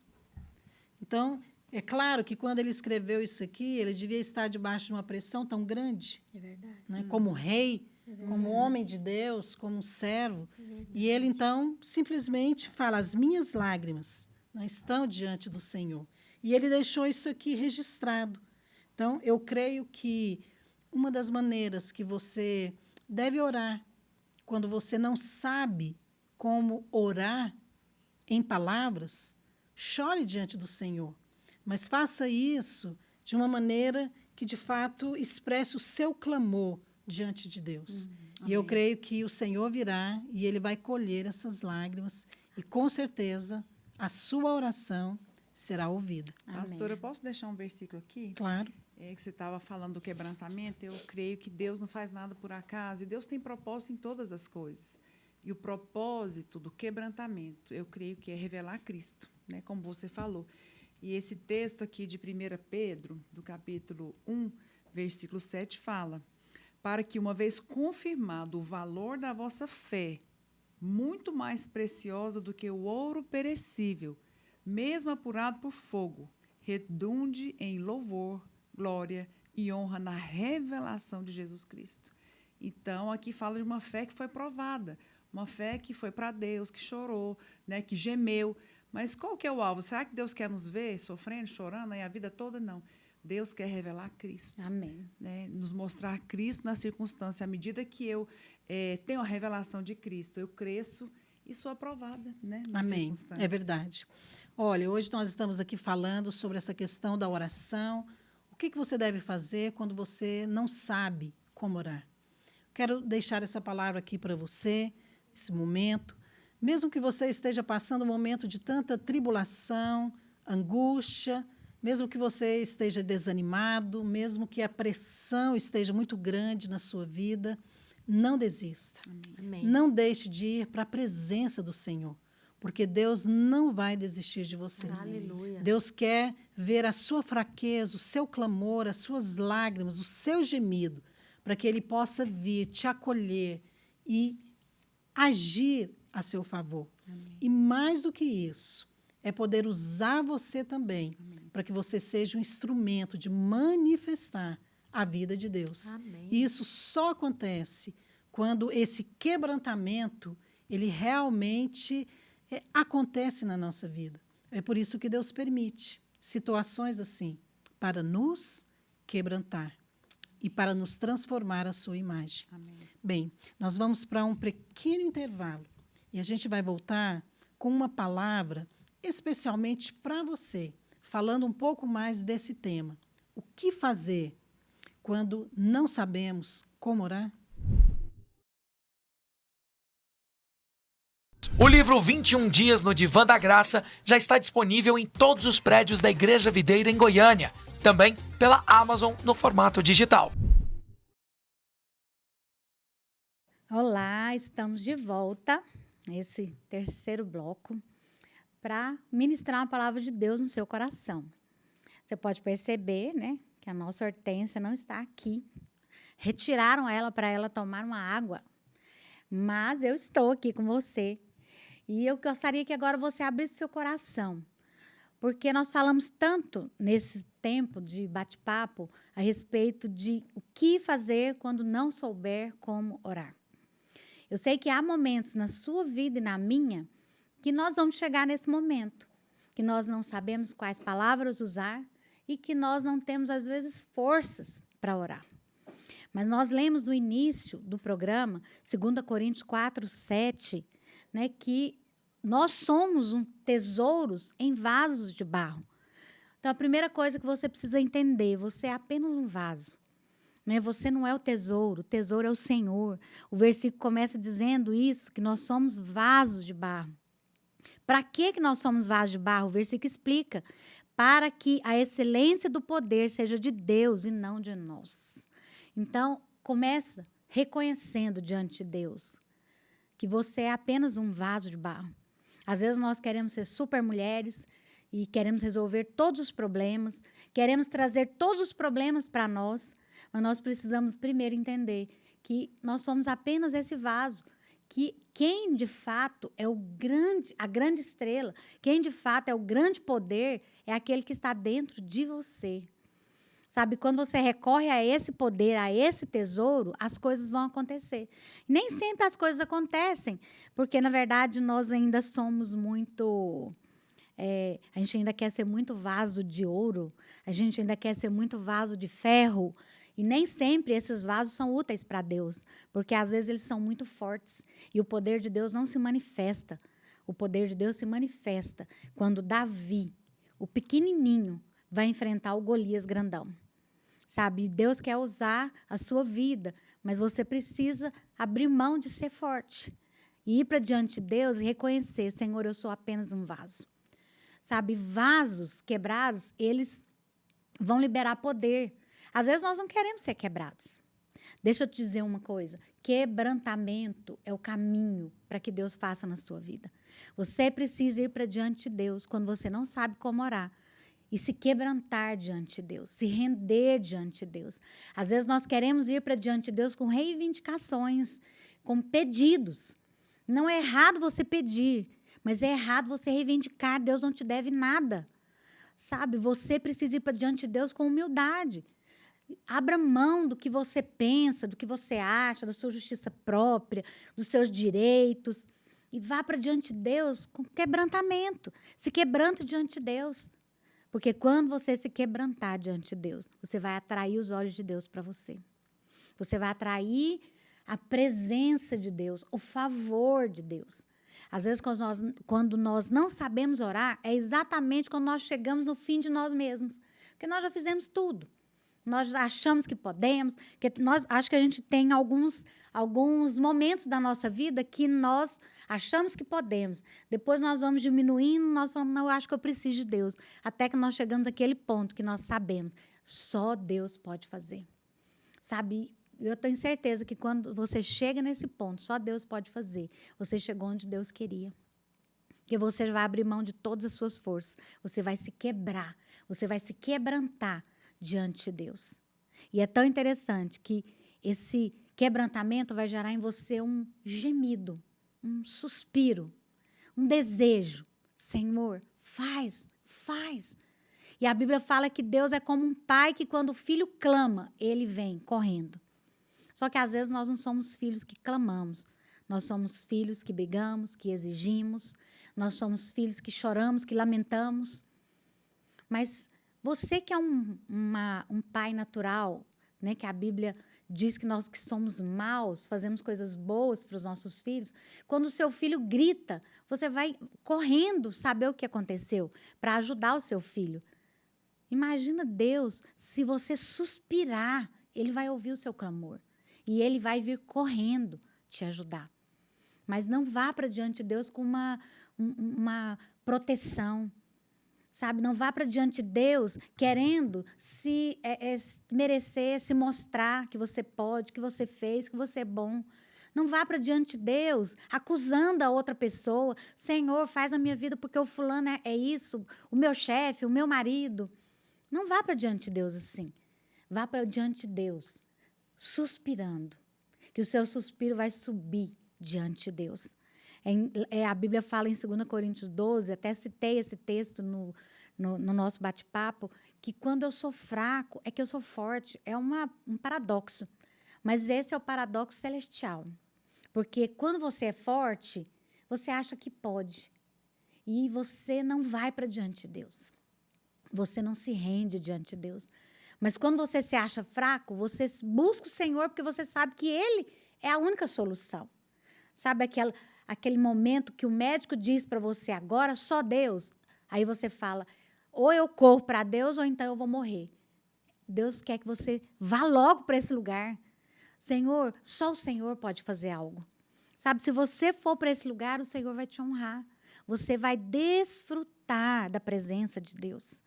Então, é claro que quando ele escreveu isso aqui, ele devia estar debaixo de uma pressão tão grande. É verdade. Né? Como rei, como homem de Deus, como servo. E ele, então, simplesmente fala: as minhas lágrimas, né, estão diante do Senhor. E ele deixou isso aqui registrado. Então, eu creio que uma das maneiras que você deve orar, quando você não sabe como orar em palavras, chore diante do Senhor. Mas faça isso de uma maneira que, de fato, expresse o seu clamor diante de Deus. E eu creio que o Senhor virá e Ele vai colher essas lágrimas e, com certeza, a sua oração será ouvida. Pastora, eu posso deixar um versículo aqui? Claro. Que você estava falando do quebrantamento. Eu creio que Deus não faz nada por acaso e Deus tem propósito em todas as coisas. E o propósito do quebrantamento, eu creio que é revelar Cristo, né, como você falou. E esse texto aqui de 1 Pedro, do capítulo 1, versículo 7, fala: para que, uma vez confirmado o valor da vossa fé, muito mais preciosa do que o ouro perecível, mesmo apurado por fogo, redunde em louvor, glória e honra na revelação de Jesus Cristo. Então, aqui fala de uma fé que foi provada, uma fé que foi para Deus, que chorou, né, que gemeu, Mas qual que é o alvo? Será que Deus quer nos ver sofrendo, chorando aí a vida toda? Não. Deus quer revelar Cristo. Amém. Né? Nos mostrar Cristo na circunstância. À medida que eu tenho a revelação de Cristo, eu cresço e sou aprovada, né? Nas Amém. circunstâncias. É verdade. Olha, hoje nós estamos aqui falando sobre essa questão da oração. O que você deve fazer quando você não sabe como orar? Quero deixar essa palavra aqui para você, esse momento. Mesmo que você esteja passando um momento de tanta tribulação, angústia, mesmo que você esteja desanimado, mesmo que a pressão esteja muito grande na sua vida, não desista. Amém. Não deixe de ir para a presença do Senhor, porque Deus não vai desistir de você. Aleluia. Deus quer ver a sua fraqueza, o seu clamor, as suas lágrimas, o seu gemido, para que Ele possa vir te acolher e agir a seu favor. Amém. E mais do que isso, é poder usar você também, para que você seja um instrumento de manifestar a vida de Deus. Amém. E isso só acontece quando esse quebrantamento, ele realmente acontece na nossa vida. É por isso que Deus permite situações assim, para nos quebrantar e para nos transformar à sua imagem. Amém. Bem, nós vamos para um pequeno intervalo e a gente vai voltar com uma palavra especialmente para você, falando um pouco mais desse tema. O que fazer quando não sabemos como orar? O livro 21 Dias no Divã da Graça já está disponível em todos os prédios da Igreja Videira em Goiânia, também pela Amazon no formato digital. Olá, estamos de volta nesse terceiro bloco para ministrar a palavra de Deus no seu coração. Você pode perceber, né, que a nossa Hortência não está aqui. Retiraram ela para ela tomar uma água. Mas eu estou aqui com você. E eu gostaria que agora você abrisse seu coração. Porque nós falamos tanto nesse tempo de bate-papo a respeito de o que fazer quando não souber como orar. Eu sei que há momentos na sua vida e na minha que nós vamos chegar nesse momento, que nós não sabemos quais palavras usar e que nós não temos, às vezes, forças para orar. Mas nós lemos no início do programa, 2 Coríntios 4, 7, né, que nós somos tesouros em vasos de barro. Então, a primeira coisa que você precisa entender, você é apenas um vaso. Né? Você não é o tesouro é o Senhor. O versículo começa dizendo isso, que nós somos vasos de barro. Para que nós somos vasos de barro? O versículo explica. Para que a excelência do poder seja de Deus e não de nós. Então, começa reconhecendo diante de Deus que você é apenas um vaso de barro. Às vezes nós queremos ser super mulheres e queremos resolver todos os problemas, queremos trazer todos os problemas para nós, mas nós precisamos primeiro entender que nós somos apenas esse vaso, que quem de fato é a grande estrela, quem de fato é o grande poder, é aquele que está dentro de você. Sabe, quando você recorre a esse poder, a esse tesouro, as coisas vão acontecer. Nem sempre as coisas acontecem, porque, na verdade, nós ainda somos muito... a gente ainda quer ser muito vaso de ouro, a gente ainda quer ser muito vaso de ferro, e nem sempre esses vasos são úteis para Deus, porque, às vezes, eles são muito fortes, e o poder de Deus não se manifesta. O poder de Deus se manifesta quando Davi, o pequenininho, vai enfrentar o Golias grandão. Sabe, Deus quer usar a sua vida, mas você precisa abrir mão de ser forte. E ir para diante de Deus e reconhecer, Senhor, eu sou apenas um vaso. Sabe, vasos quebrados, eles vão liberar poder. Às vezes nós não queremos ser quebrados. Deixa eu te dizer uma coisa, quebrantamento é o caminho para que Deus faça na sua vida. Você precisa ir para diante de Deus quando você não sabe como orar. E se quebrantar diante de Deus, se render diante de Deus. Às vezes nós queremos ir para diante de Deus com reivindicações, com pedidos. Não é errado você pedir, mas é errado você reivindicar. Deus não te deve nada. Sabe, você precisa ir para diante de Deus com humildade. Abra mão do que você pensa, do que você acha, da sua justiça própria, dos seus direitos. E vá para diante de Deus com quebrantamento. Se quebrante diante de Deus. Porque quando você se quebrantar diante de Deus, você vai atrair os olhos de Deus para você. Você vai atrair a presença de Deus, o favor de Deus. Às vezes, quando nós não sabemos orar, é exatamente quando nós chegamos no fim de nós mesmos. Porque nós já fizemos tudo. Nós achamos que podemos, acho que a gente tem alguns momentos da nossa vida que nós achamos que podemos. Depois nós vamos diminuindo, nós falamos, não, eu acho que eu preciso de Deus. Até que nós chegamos àquele ponto que nós sabemos, só Deus pode fazer. Sabe, eu tenho certeza que quando você chega nesse ponto, só Deus pode fazer. Você chegou onde Deus queria. Que você vai abrir mão de todas as suas forças. Você vai se quebrar, você vai se quebrantar diante de Deus. E é tão interessante que esse quebrantamento vai gerar em você um gemido, um suspiro, um desejo. Senhor, faz. E a Bíblia fala que Deus é como um pai que, quando o filho clama, ele vem correndo. Só que, às vezes, nós não somos filhos que clamamos. Nós somos filhos que brigamos, que exigimos. Nós somos filhos que choramos, que lamentamos. Mas você que é um pai natural, né, que a Bíblia diz que nós que somos maus, fazemos coisas boas para os nossos filhos, quando o seu filho grita, você vai correndo saber o que aconteceu para ajudar o seu filho. Imagina Deus, se você suspirar, Ele vai ouvir o seu clamor e Ele vai vir correndo te ajudar. Mas não vá para diante de Deus com uma proteção. Sabe, não vá para diante de Deus querendo se merecer, se mostrar que você pode, que você fez, que você é bom. Não vá para diante de Deus acusando a outra pessoa. Senhor, faz a minha vida porque o fulano é isso, o meu chefe, o meu marido. Não vá para diante de Deus assim. Vá para diante de Deus suspirando, que o seu suspiro vai subir diante de Deus. A Bíblia fala em 2 Coríntios 12, até citei esse texto no nosso bate-papo, que quando eu sou fraco, é que eu sou forte. É um paradoxo. Mas esse é o paradoxo celestial. Porque quando você é forte, você acha que pode. E você não vai para diante de Deus. Você não se rende diante de Deus. Mas quando você se acha fraco, você busca o Senhor porque você sabe que Ele é a única solução. Sabe aquele momento que o médico diz para você, agora só Deus? Aí você fala, ou eu corro para Deus ou então eu vou morrer. Deus quer que você vá logo para esse lugar. Senhor, só o Senhor pode fazer algo. Sabe, se você for para esse lugar, o Senhor vai te honrar. Você vai desfrutar da presença de Deus.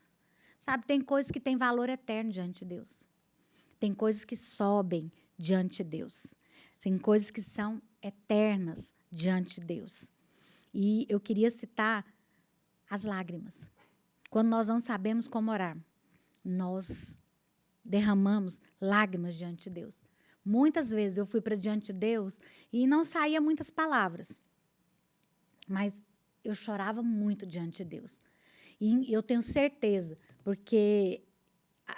Sabe, tem coisas que têm valor eterno diante de Deus. Tem coisas que sobem diante de Deus. Tem coisas que são eternas diante de Deus. E eu queria citar as lágrimas. Quando nós não sabemos como orar, nós derramamos lágrimas diante de Deus. Muitas vezes eu fui para diante de Deus e não saía muitas palavras. Mas eu chorava muito diante de Deus. E eu tenho certeza, porque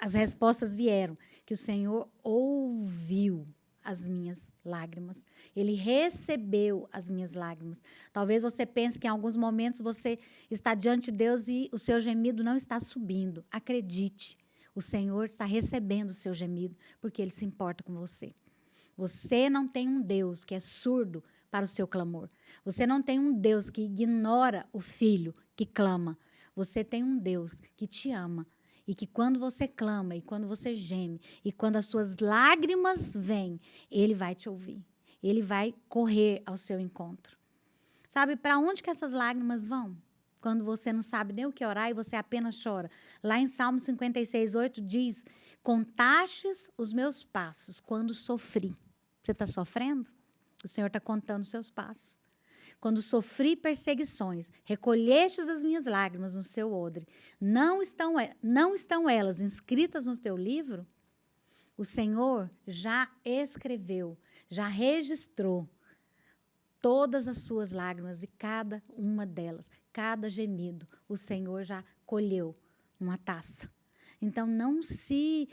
as respostas vieram, que o Senhor ouviu as minhas lágrimas. Ele recebeu as minhas lágrimas. Talvez você pense que em alguns momentos você está diante de Deus e o seu gemido não está subindo. Acredite, o Senhor está recebendo o seu gemido, porque Ele se importa com você. Você não tem um Deus que é surdo para o seu clamor. Você não tem um Deus que ignora o filho que clama. Você tem um Deus que te ama. E que quando você clama, e quando você geme, e quando as suas lágrimas vêm, Ele vai te ouvir. Ele vai correr ao seu encontro. Sabe para onde que essas lágrimas vão? Quando você não sabe nem o que orar e você apenas chora. Lá em Salmo 56:8 diz, contastes os meus passos quando sofri. Você está sofrendo? O Senhor está contando os seus passos. Quando sofri perseguições, recolhestes as minhas lágrimas no seu odre. Não estão elas inscritas no teu livro? O Senhor já escreveu, já registrou todas as suas lágrimas e cada uma delas, cada gemido, o Senhor já colheu numa taça. Então, não se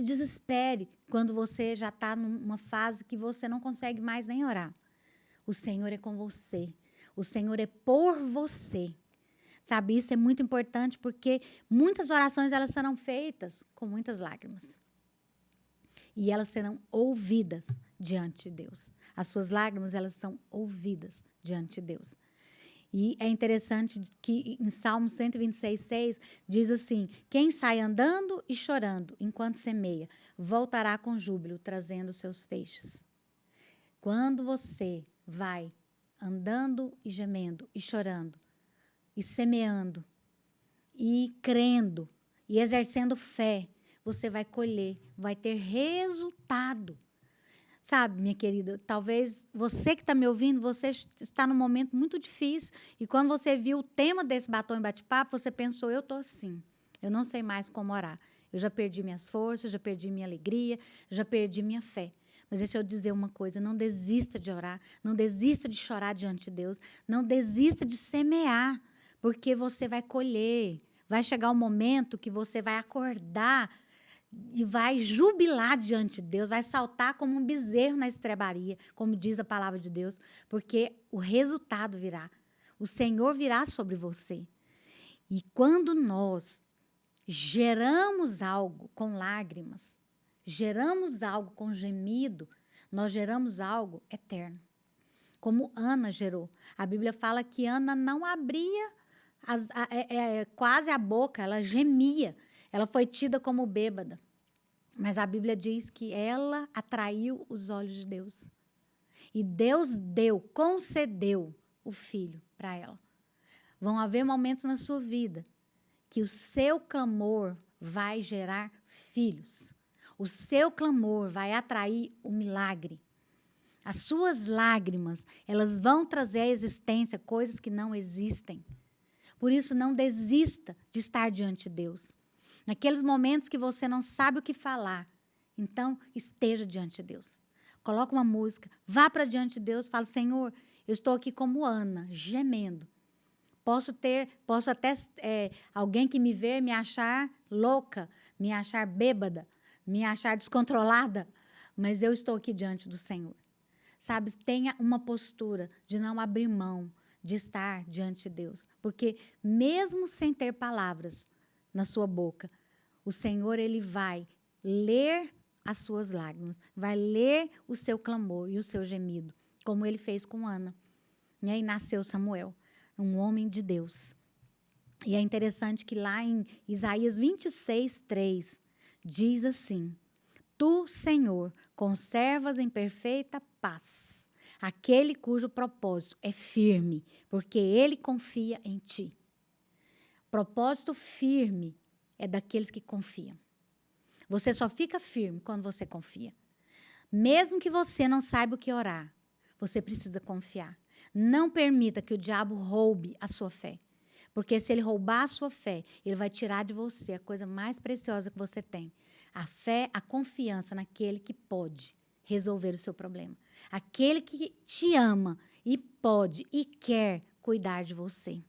desespere quando você já está numa fase que você não consegue mais nem orar. O Senhor é com você. O Senhor é por você. Sabe, isso é muito importante porque muitas orações elas serão feitas com muitas lágrimas. E elas serão ouvidas diante de Deus. As suas lágrimas, elas são ouvidas diante de Deus. E é interessante que em Salmo 126:6 diz assim: quem sai andando e chorando enquanto semeia, voltará com júbilo, trazendo seus feixes. Quando você vai andando e gemendo e chorando, e semeando, e crendo, e exercendo fé, você vai colher, vai ter resultado. Sabe, minha querida, talvez você que está me ouvindo, você está num momento muito difícil, e quando você viu o tema desse Batom e Bate-Papo, você pensou, eu estou assim, eu não sei mais como orar. Eu já perdi minhas forças, já perdi minha alegria, já perdi minha fé. Mas deixa eu dizer uma coisa, não desista de orar, não desista de chorar diante de Deus, não desista de semear, porque você vai colher. Vai chegar um momento que você vai acordar e vai jubilar diante de Deus, vai saltar como um bezerro na estrebaria, como diz a palavra de Deus, porque o resultado virá. O Senhor virá sobre você. E quando nós geramos algo com lágrimas, geramos algo com gemido, nós geramos algo eterno. Como Ana gerou. A Bíblia fala que Ana não abria quase a boca, ela gemia. Ela foi tida como bêbada. Mas a Bíblia diz que ela atraiu os olhos de Deus. E Deus concedeu o filho para ela. Vão haver momentos na sua vida que o seu clamor vai gerar filhos. O seu clamor vai atrair o milagre. As suas lágrimas, elas vão trazer à existência coisas que não existem. Por isso, não desista de estar diante de Deus. Naqueles momentos que você não sabe o que falar, então, esteja diante de Deus. Coloca uma música, vá para diante de Deus, fala, Senhor, eu estou aqui como Ana, gemendo. Posso até alguém que me vê me achar louca, me achar bêbada, me achar descontrolada, mas eu estou aqui diante do Senhor. Sabe, tenha uma postura de não abrir mão de estar diante de Deus. Porque mesmo sem ter palavras na sua boca, o Senhor, Ele vai ler as suas lágrimas, vai ler o seu clamor e o seu gemido, como Ele fez com Ana. E aí nasceu Samuel, um homem de Deus. E é interessante que lá em Isaías 26:3, diz assim, Tu, Senhor, conservas em perfeita paz aquele cujo propósito é firme, porque ele confia em ti. Propósito firme é daqueles que confiam. Você só fica firme quando você confia. Mesmo que você não saiba o que orar, você precisa confiar. Não permita que o diabo roube a sua fé. Porque se ele roubar a sua fé, ele vai tirar de você a coisa mais preciosa que você tem. A fé, a confiança naquele que pode resolver o seu problema. Aquele que te ama e pode e quer cuidar de você.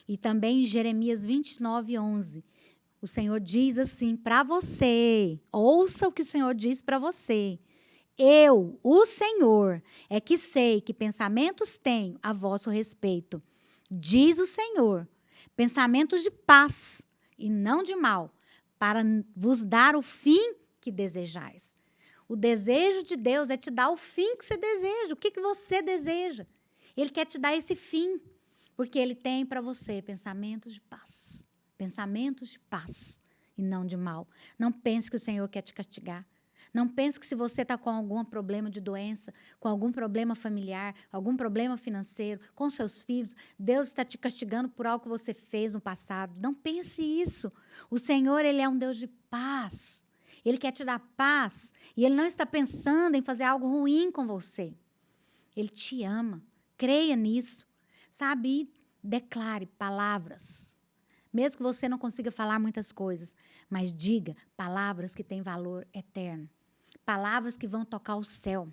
E também em Jeremias 29:11, o Senhor diz assim para você, ouça o que o Senhor diz para você. Eu, o Senhor, é que sei que pensamentos tenho a vosso respeito. Diz o Senhor, pensamentos de paz e não de mal, para vos dar o fim que desejais. O desejo de Deus é te dar o fim que você deseja. O que você deseja? Ele quer te dar esse fim, porque Ele tem para você pensamentos de paz. Pensamentos de paz e não de mal. Não pense que o Senhor quer te castigar. Não pense que se você está com algum problema de doença, com algum problema familiar, algum problema financeiro, com seus filhos, Deus está te castigando por algo que você fez no passado. Não pense isso. O Senhor, Ele é um Deus de paz. Ele quer te dar paz. E Ele não está pensando em fazer algo ruim com você. Ele te ama. Creia nisso. Sabe? E declare palavras. Mesmo que você não consiga falar muitas coisas, mas diga palavras que têm valor eterno. Palavras que vão tocar o céu.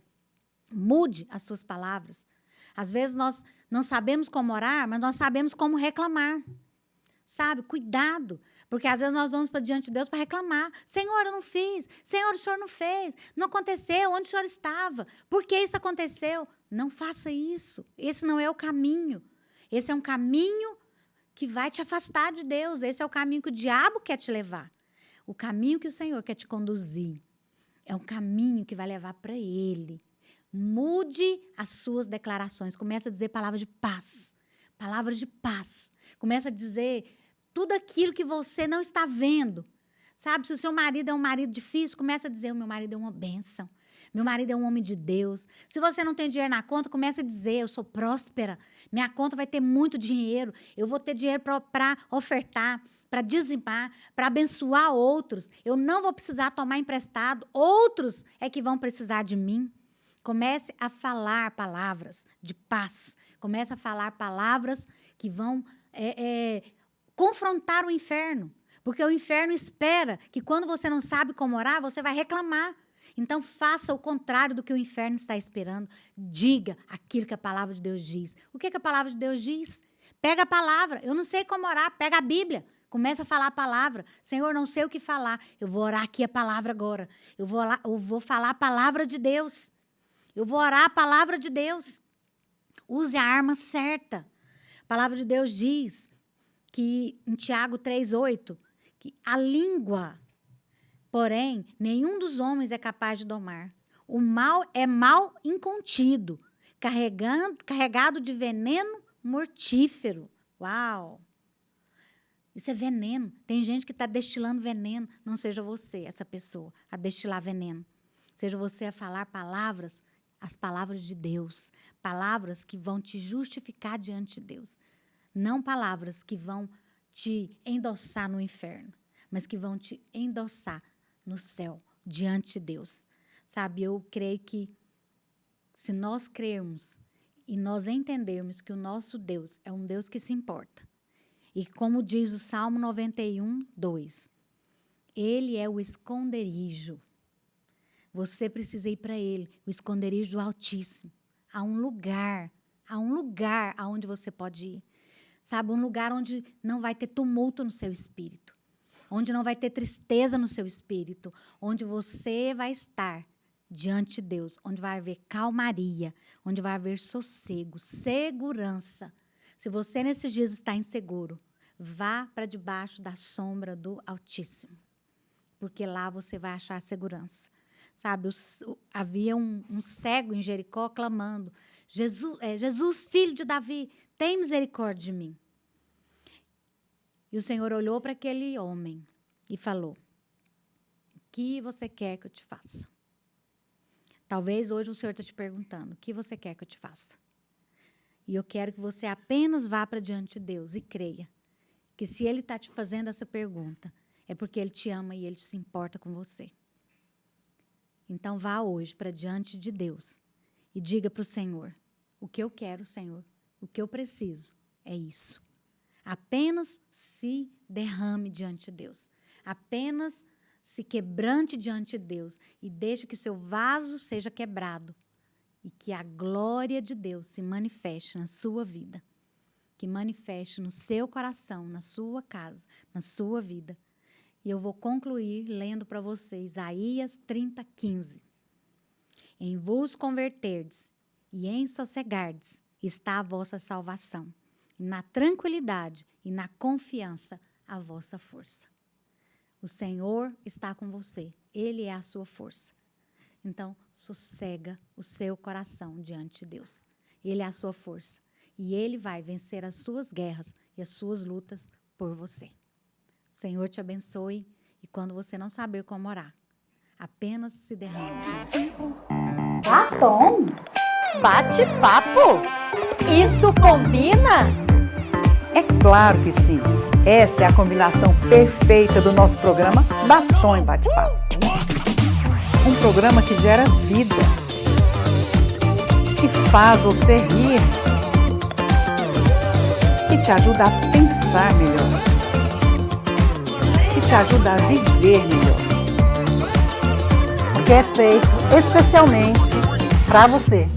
Mude as suas palavras. Às vezes nós não sabemos como orar, mas nós sabemos como reclamar. Sabe? Cuidado. Porque às vezes nós vamos para diante de Deus para reclamar. Senhor, eu não fiz. Senhor, o Senhor não fez. Não aconteceu. Onde o Senhor estava? Por que isso aconteceu? Não faça isso. Esse não é o caminho. Esse é um caminho que vai te afastar de Deus. Esse é o caminho que o diabo quer te levar. O caminho que o Senhor quer te conduzir é um caminho que vai levar para Ele. Mude as suas declarações. Comece a dizer palavras de paz. Palavras de paz. Comece a dizer tudo aquilo que você não está vendo. Sabe, se o seu marido é um marido difícil, comece a dizer, o meu marido é uma bênção. Meu marido é um homem de Deus. Se você não tem dinheiro na conta, comece a dizer, eu sou próspera. Minha conta vai ter muito dinheiro. Eu vou ter dinheiro para ofertar, para dizimar, para abençoar outros. Eu não vou precisar tomar emprestado. Outros é que vão precisar de mim. Comece a falar palavras de paz. Comece a falar palavras que vão confrontar o inferno. Porque o inferno espera que quando você não sabe como orar, você vai reclamar. Então, faça o contrário do que o inferno está esperando. Diga aquilo que a palavra de Deus diz. O que a palavra de Deus diz? Pega a palavra. Eu não sei como orar. Pega a Bíblia. Começa a falar a palavra. Senhor, não sei o que falar. Eu vou orar aqui a palavra agora. Eu vou falar a palavra de Deus. Eu vou orar a palavra de Deus. Use a arma certa. A palavra de Deus diz que, em Tiago 3,8, que a língua, porém, nenhum dos homens é capaz de domar. O mal é mal incontido, carregado de veneno mortífero. Uau! Isso é veneno. Tem gente que está destilando veneno. Não seja você, essa pessoa, a destilar veneno. Seja você a falar palavras, as palavras de Deus. Palavras que vão te justificar diante de Deus. Não palavras que vão te endossar no inferno, mas que vão te endossar no céu, diante de Deus. Sabe, eu creio que se nós crermos e nós entendermos que o nosso Deus é um Deus que se importa, e como diz o Salmo 91, 2, Ele é o esconderijo. Você precisa ir para Ele, o esconderijo do Altíssimo. Há um lugar aonde você pode ir. Sabe, um lugar onde não vai ter tumulto no seu espírito, onde não vai ter tristeza no seu espírito, onde você vai estar diante de Deus, onde vai haver calmaria, onde vai haver sossego, segurança. Se você nesses dias está inseguro, vá para debaixo da sombra do Altíssimo, porque lá você vai achar segurança. Sabe, havia um cego em Jericó clamando, Jesus, filho de Davi, tem misericórdia de mim. E o Senhor olhou para aquele homem e falou, o que você quer que eu te faça? Talvez hoje o Senhor está te perguntando, o que você quer que eu te faça? E eu quero que você apenas vá para diante de Deus e creia que se Ele está te fazendo essa pergunta, é porque Ele te ama e Ele se importa com você. Então vá hoje para diante de Deus e diga para o Senhor, o que eu quero, Senhor, o que eu preciso é isso. Apenas se derrame diante de Deus. Apenas se quebrante diante de Deus e deixe que o seu vaso seja quebrado e que a glória de Deus se manifeste na sua vida, que manifeste no seu coração, na sua casa, na sua vida. E eu vou concluir lendo para vocês Isaías 30:15. Em vos converterdes e em sossegardes está a vossa salvação. Na tranquilidade e na confiança, a vossa força. O Senhor está com você. Ele é a sua força. Então, sossega o seu coração diante de Deus. Ele é a sua força. E Ele vai vencer as suas guerras e as suas lutas por você. O Senhor te abençoe. E quando você não saber como orar, apenas se derrame diante do Senhor. Batom? Bate-papo? Isso combina? É claro que sim. Esta é a combinação perfeita do nosso programa Batom e Bate-Papo. Um programa que gera vida, que faz você rir, que te ajuda a pensar melhor, que te ajuda a viver melhor. Que é feito especialmente para você.